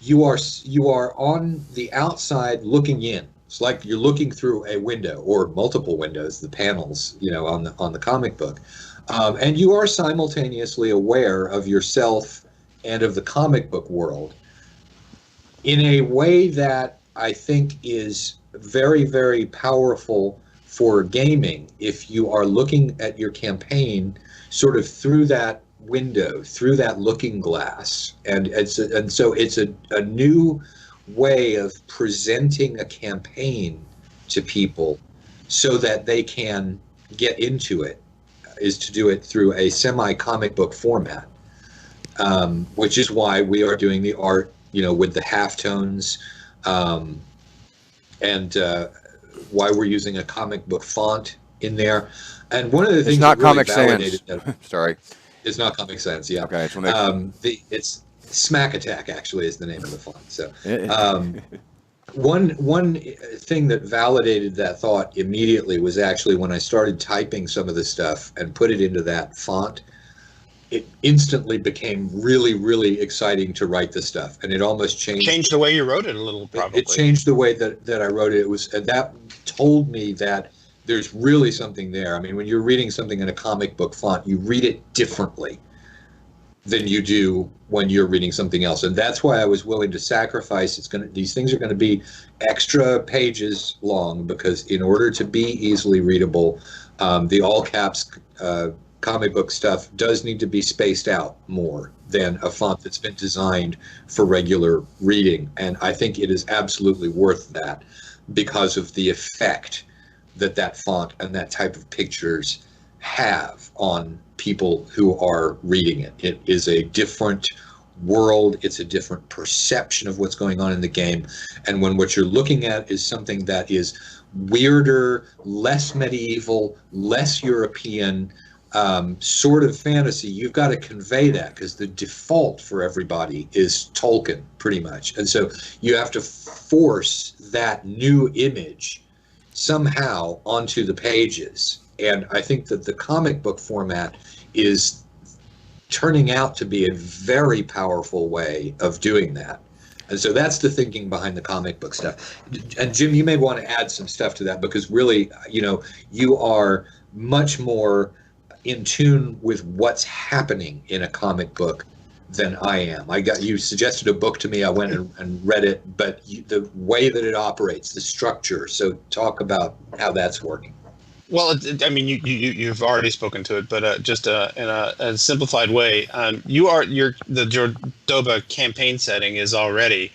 you are on the outside looking in. It's like you're looking through a window or multiple windows, the panels, on the comic book. And you are simultaneously aware of yourself and of the comic book world in a way that I think is very, very powerful for gaming if you are looking at your campaign sort of through that window, through that looking glass. And so it's a new way of presenting a campaign to people so that they can get into it, is to do it through a semi-comic book format, which is why we are doing the art, with the halftones, and why we're using a comic book font in there. And one of the things It's not that really Comic Sans. validated that, Sorry. it's not Comic Sans, yeah. Okay. It's Smack Attack actually is the name of the font. So one thing that validated that thought immediately was actually when I started typing some of the stuff and put it into that font. It instantly became really, really exciting to write the stuff, and it almost changed the way you wrote it a little. Probably it changed the way that I wrote it. And that told me that there's really something there. I mean, when you're reading something in a comic book font, you read it differently than you do when you're reading something else, and that's why I was willing to sacrifice. These things are going to be extra pages long, because in order to be easily readable, the all caps comic book stuff does need to be spaced out more than a font that's been designed for regular reading. And I think it is absolutely worth that because of the effect that font and that type of pictures have on people who are reading it. It is a different world. It's a different perception of what's going on in the game. And when what you're looking at is something that is weirder, less medieval, less European, sort of fantasy, you've got to convey that because the default for everybody is Tolkien, pretty much. And so you have to force that new image somehow onto the pages. And I think that the comic book format is turning out to be a very powerful way of doing that. And so that's the thinking behind the comic book stuff. And Jim, you may want to add some stuff to that because really, you are much more in tune with what's happening in a comic book than I am. You suggested a book to me. I went and read it, but the way that it operates, the structure. So talk about how that's working. Well, you've already spoken to it, but just in a simplified way, the Jordoba campaign setting is already,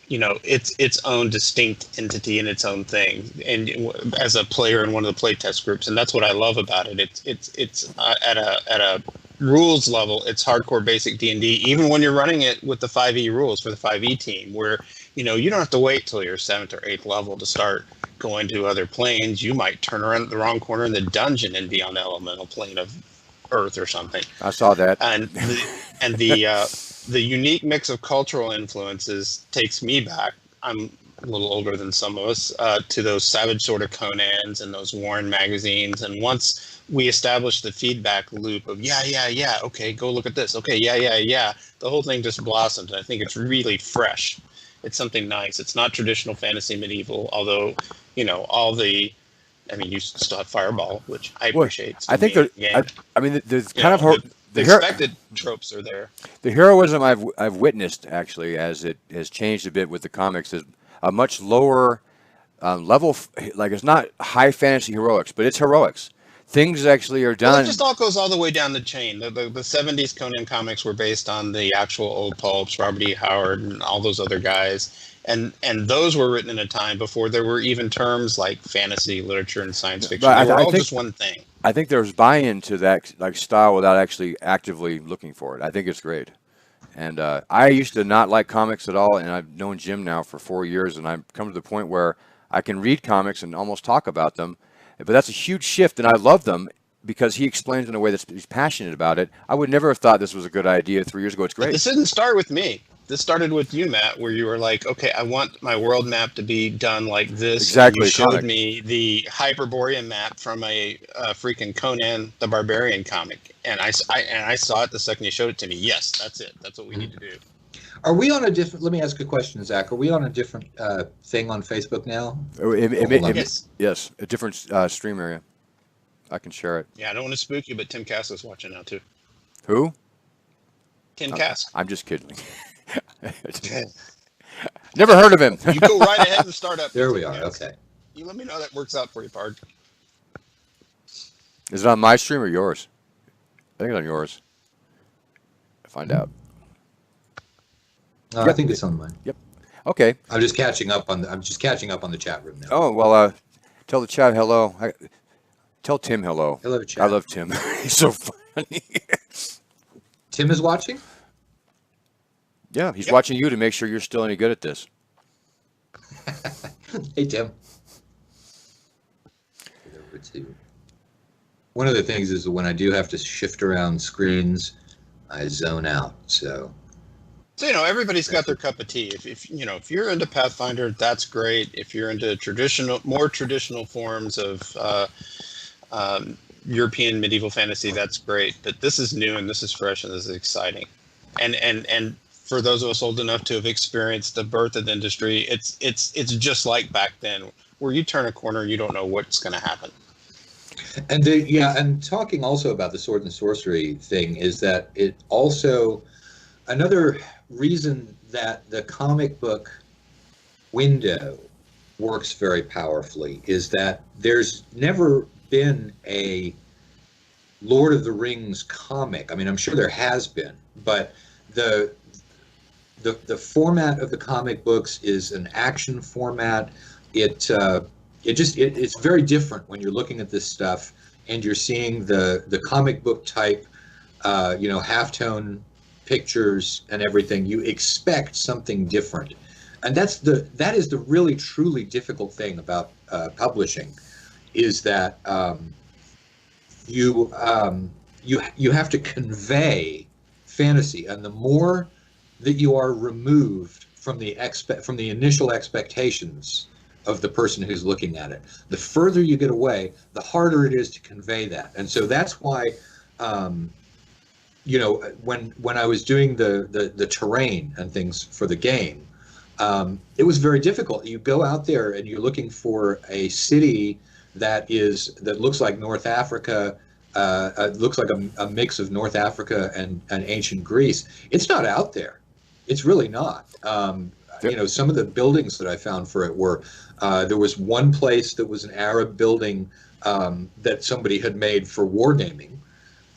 its own distinct entity in its own thing, and as a player in one of the playtest groups, and that's what I love about it. It's at a rules level, it's hardcore basic D&D, even when you're running it with the 5e rules for the 5e team, where you don't have to wait till your 7th or 8th level to start going to other planes. You might turn around the wrong corner in the dungeon and be on the elemental plane of Earth or something. I saw that. And the unique mix of cultural influences takes me back. I'm a little older than some of us, to those Savage Sword of Conans and those Warren magazines. And once we established the feedback loop of yeah, okay, go look at this. Okay, yeah, the whole thing just blossomed. And I think it's really fresh. It's something nice. It's not traditional fantasy medieval, although, you still have Fireball, which I appreciate. I think there's kind of the expected tropes are there. The heroism I've witnessed, actually, as it has changed a bit with the comics, is a much lower level. Like, it's not high fantasy heroics, but it's heroics. Things actually are done. Well, it just all goes all the way down the chain. The 70s Conan comics were based on the actual old pulps, Robert E. Howard and all those other guys. And those were written in a time before there were even terms like fantasy, literature, and science fiction. They were all just one thing. I think there's buy-in to that style without actually actively looking for it. I think it's great. And I used to not like comics at all, and I've known Jim now for 4 years, and I've come to the point where I can read comics and almost talk about them. But that's a huge shift, and I love them because he explains in a way that he's passionate about it. I would never have thought this was a good idea 3 years ago. It's great. But this didn't start with me. This started with you, Matt, where you were like, okay, I want my world map to be done like this. Exactly. And you showed me the Hyperborean map from a freaking Conan the Barbarian comic. And I saw it the second you showed it to me. Yes, that's it. That's what we need to do. Are we on a different? Let me ask a question, Zach. Are we on a different thing on Facebook now? Yes, a different stream area. I can share it. Yeah, I don't want to spook you, but Tim Cass is watching now too. Who? Tim Cass. I'm just kidding. Never heard of him. You go right ahead and start up. There we are. Okay. You let me know how that works out for you, Pard. Is it on my stream or yours? I think it's on yours. Find out. I think it's on mine. Yep. Okay. I'm just catching up on the chat room now. Oh well. Tell the chat hello. Tell Tim hello. Hello, chat. I love Tim. He's so funny. Tim is watching? Yeah, he's watching you to make sure you're still any good at this. Hey, Tim. One of the things is that when I do have to shift around screens, I zone out. So everybody's got their cup of tea. If you're into Pathfinder, that's great. If you're into more traditional forms of European medieval fantasy, that's great. But this is new and this is fresh and this is exciting. And for those of us old enough to have experienced the birth of the industry, it's just like back then, where you turn a corner, you don't know what's going to happen. And and talking also about the sword and sorcery thing is that it also another reason that the comic book window works very powerfully is that there's never been a Lord of the Rings comic. I mean, I'm sure there has been, but the format of the comic books is an action format. It's very different when you're looking at this stuff and you're seeing the comic book type, halftone pictures and everything. You expect something different, and that is the really truly difficult thing about publishing, is that you have to convey fantasy, and the more that you are removed from the initial expectations of the person who's looking at it, the further you get away, the harder it is to convey that. And so that's why, when I was doing the terrain and things for the game, it was very difficult. You go out there and you're looking for a city that looks like North Africa. Looks like a mix of North Africa and ancient Greece. It's not out there. It's really not. Some of the buildings that I found for it were, there was one place that was an Arab building that somebody had made for wargaming,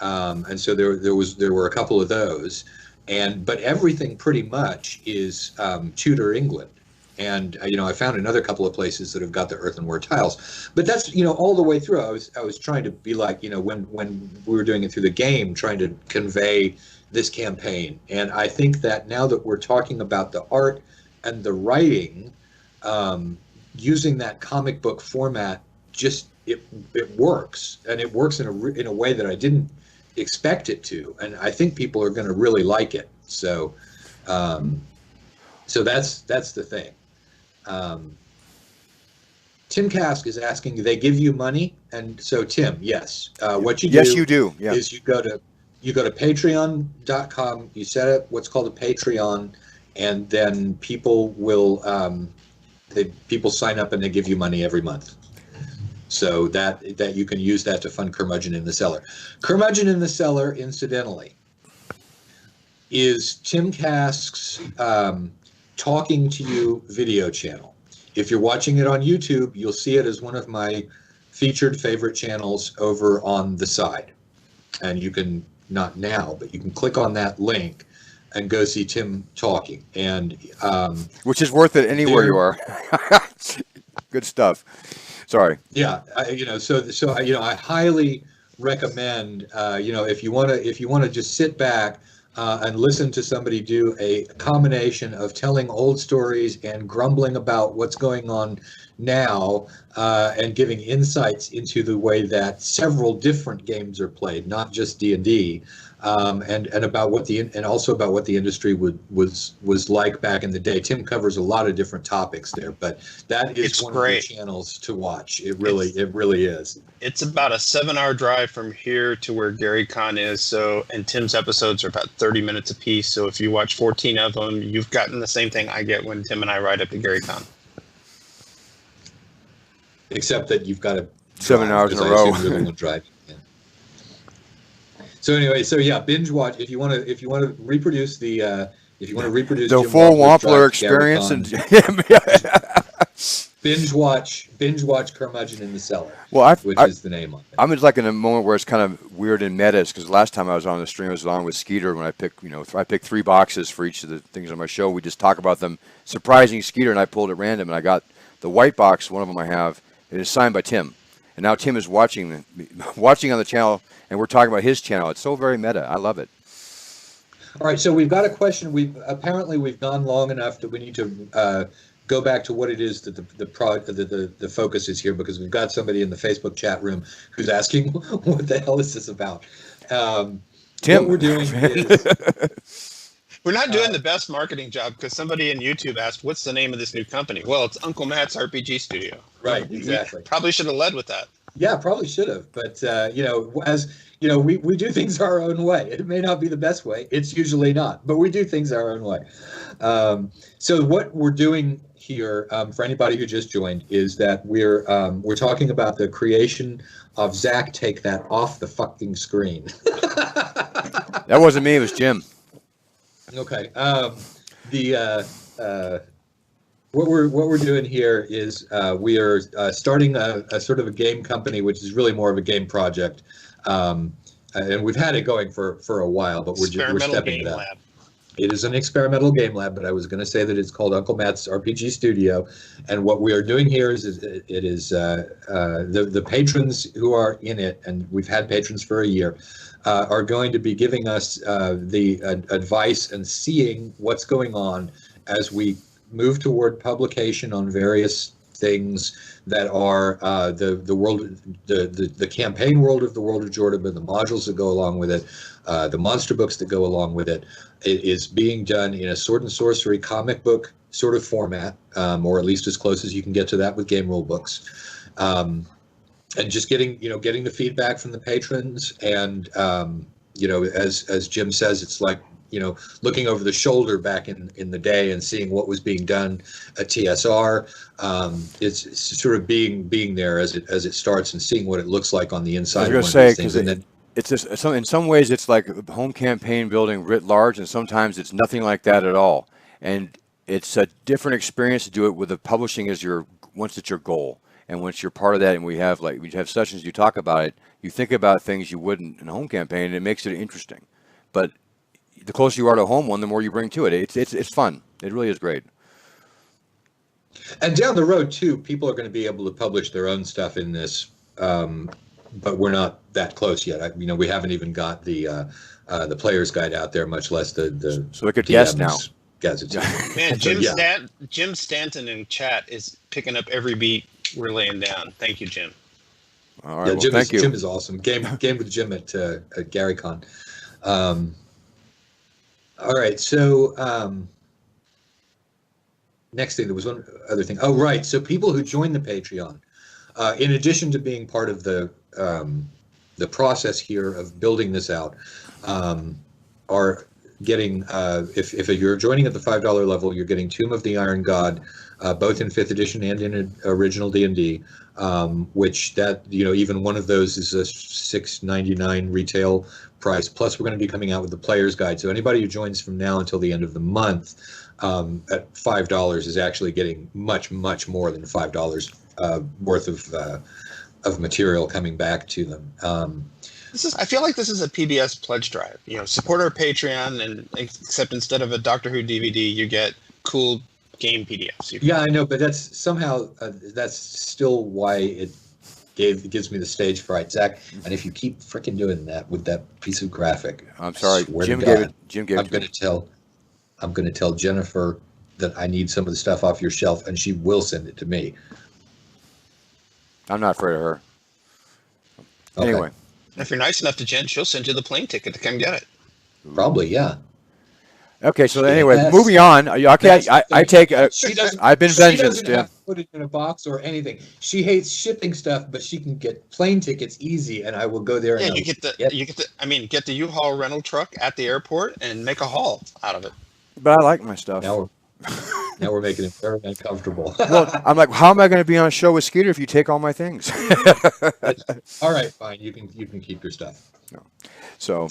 and so there were a couple of those, but everything pretty much is Tudor England. And I found another couple of places that have got the earthenware tiles, but that's all the way through. I was trying to be like when we were doing it through the game, trying to convey this campaign. And I think that now that we're talking about the art and the writing, using that comic book format, it works, and it works in a way that I didn't expect it to, and I think people are going to really like it. So that's the thing. Tim Kask is asking, do they give you money? And so, Tim, yes. What you do, yes, you do. Yeah. Is you go to patreon.com, you set up what's called a Patreon, and then people will people sign up and they give you money every month. So that you can use that to fund Curmudgeon in the Cellar. Curmudgeon in the Cellar, incidentally, is Tim Kask's talking to you video channel. If you're watching it on YouTube, you'll see it as one of my featured favorite channels over on the side. And you can, not now, but you can click on that link and go see Tim talking. And which is worth it anywhere you are. Good stuff. Sorry. Yeah, I highly recommend, if you want to just sit back and listen to somebody do a combination of telling old stories and grumbling about what's going on now, and giving insights into the way that several different games are played, not just D&D, and about and also about what the industry was like back in the day. Tim covers a lot of different topics there, but that is one great of the channels to watch. It really is. It's about a 7-hour drive from here to where Gary Con is. And Tim's episodes are about 30 minutes apiece. So if you watch 14 of them, you've gotten the same thing I get when Tim and I ride up to Gary Con. Except that you've got to 7 hours in a row. Drive. Yeah. So anyway, binge watch if you want to reproduce the Jim full Wampler experience and binge watch Curmudgeon in the Cellar. Well, which is the name of it. I'm just like in a moment where it's kind of weird and meta, because last time I was on the stream, I was along with Skeeter when I picked 3 boxes for each of the things on my show. We just talk about them. Surprising Skeeter and I pulled at random, and I got the white box. One of them I have. It is signed by Tim, and now Tim is watching on the channel, and we're talking about his channel. It's so very meta. I love it. All right, so we've got a question. We've gone long enough that we need to go back to what it is that the focus is here, because we've got somebody in the Facebook chat room who's asking, what the hell is this about? Tim, what we're doing is. We're not doing the best marketing job, because somebody in YouTube asked, what's the name of this new company? Well, it's Uncle Matt's RPG Studio. Right, exactly. We probably should have led with that. Yeah, probably should have. But, we do things our own way. It may not be the best way. It's usually not. But we do things our own way. So what we're doing here, for anybody who just joined, is that we're talking about the creation of Zach. Take that off the fucking screen. That wasn't me. It was Jim. Okay. What we're doing here is we are starting a sort of a game company, which is really more of a game project, and we've had it going for a while, but we're stepping it up. Lab. It is an experimental game lab, but I was going to say that it's called Uncle Matt's RPG Studio, and what we are doing here is the patrons who are in it, and we've had patrons for a year, are going to be giving us the advice and seeing what's going on as we move toward publication on various things that are the world, the campaign world of the World of Jordan, the modules that go along with it, the monster books that go along with it. It is being done in a sword and sorcery comic book sort of format, or at least as close as you can get to that with game rule books. And just getting the feedback from the patrons, and as Jim says, it's like looking over the shoulder back in the day and seeing what was being done at TSR. It's sort of being there as it starts and seeing what it looks like on the inside. I was going to say, because it's just in some ways it's like home campaign building writ large, and sometimes it's nothing like that at all. And it's a different experience to do it with the publishing as once it's your goal. And once you're part of that, and we have sessions, you talk about it, you think about things you wouldn't in a home campaign, and it makes it interesting. But the closer you are to a home one, the more you bring to it. It's fun. It really is great. And down the road too, people are going to be able to publish their own stuff in this, but we're not that close yet. We haven't even got the player's guide out there, much less the so we could guess now. Gadgets. Man, Jim Stanton in chat is picking up every beat we're laying down. Thank you, Jim. All right, thank you. Jim is awesome. Game with Jim at GaryCon. All right, so next thing, there was one other thing. Oh, right. So people who join the Patreon, in addition to being part of the process here of building this out, are getting, if you're joining at the $5 level, you're getting Tomb of the Iron God, both in 5th edition and in original D&D, which that, even one of those is a $6.99 retail price. Plus, we're going to be coming out with the player's guide. So anybody who joins from now until the end of the month at $5 is actually getting much, much more than $5 worth of material coming back to them. I feel like this is a PBS pledge drive. Support our Patreon, and except instead of a Doctor Who DVD, you get cool game PDFs. Yeah, I know, but that's somehow that's still why it gives me the stage fright, Zach. And if you keep freaking doing that with that piece of graphic, I'm sorry, Jim gave it. I'm going to tell Jennifer that I need some of the stuff off your shelf, and she will send it to me. I'm not afraid of her. Okay. Anyway. If you're nice enough to Jen, she'll send you the plane ticket to come get it. Probably, yeah. Okay, so anyway, moving on. Okay, I take. I've been vengeance. She doesn't have to put it in a box or anything. She hates shipping stuff, but she can get plane tickets easy, and I will go there. Yeah, and get the U-Haul rental truck at the airport and make a haul out of it. But I like my stuff. Now we're making it very uncomfortable. Well, I'm like, how am I going to be on a show with Skeeter if you take all my things? All right, fine. You can keep your stuff. No. So.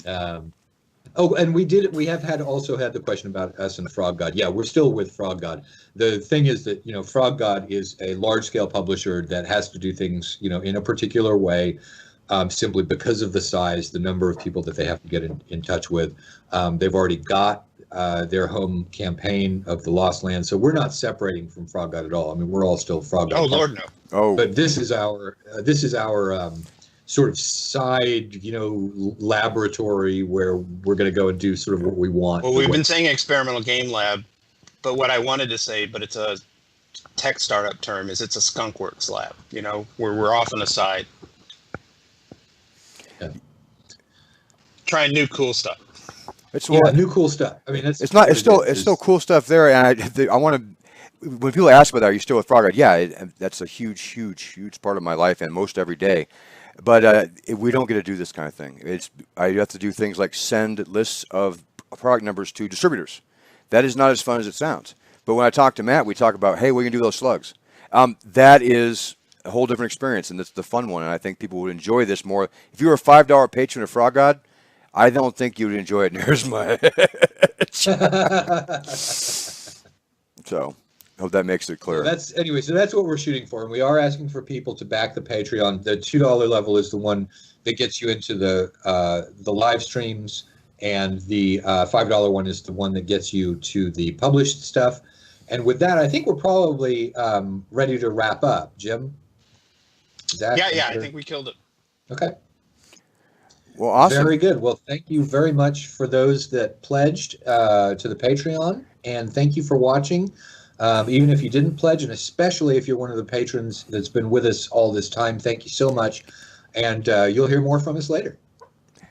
And we have also had the question about us and Frog God. Yeah, we're still with Frog God. The thing is that Frog God is a large scale publisher that has to do things in a particular way, simply because of the size, the number of people that they have to get in touch with. They've already got their home campaign of the Lost Land, so we're not separating from Frog God at all. I mean, we're all still Frog God. Oh Lord, no. Oh, but this is our sort of side, laboratory where we're going to go and do sort of what we want. Well, we've been saying experimental game lab, but what I wanted to say, but it's a tech startup term, is it's a skunkworks lab. Where we're off on the side, trying new cool stuff. New cool stuff. I mean, it's still cool stuff there, and I want to. When people ask about that, are you still with Frog God? Yeah, that's a huge part of my life, and most every day. But we don't get to do this kind of thing. I have to do things like send lists of product numbers to distributors. That is not as fun as it sounds. But when I talk to Matt, we talk about, hey, we can do those slugs. That is a whole different experience, and that's the fun one. And I think people would enjoy this more. If you were a $5 patron of Frog God, I don't think you would enjoy it near as much. So. Hope that makes it clear. So that's what we're shooting for, and we are asking for people to back the Patreon. The $2 level is the one that gets you into the live streams, and the $5 one is the one that gets you to the published stuff. And with that, I think we're probably ready to wrap up. Jim? Yeah, I think we killed it. Okay. Well, awesome. Very good. Well, thank you very much for those that pledged to the Patreon, and thank you for watching. Even if you didn't pledge, and especially if you're one of the patrons that's been with us all this time, thank you so much. And you'll hear more from us later.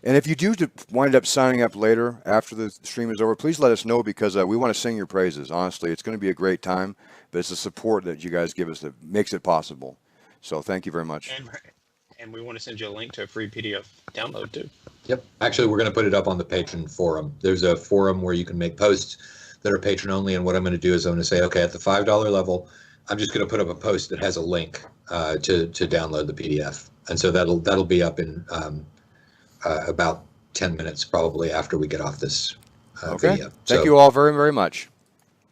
And if you do wind up signing up later after the stream is over, please let us know, because we want to sing your praises. Honestly, it's going to be a great time, but it's the support that you guys give us that makes it possible. So thank you very much. And we want to send you a link to a free PDF download too. Yep. Actually, we're going to put it up on the patron forum. There's a forum where you can make posts that are patron only. And what I'm going to do is I'm going to say, okay, at the $5 level, I'm just going to put up a post that has a link to download the PDF. And so that'll be up in about 10 minutes, probably after we get off this Okay. video. Thank you all very, very much.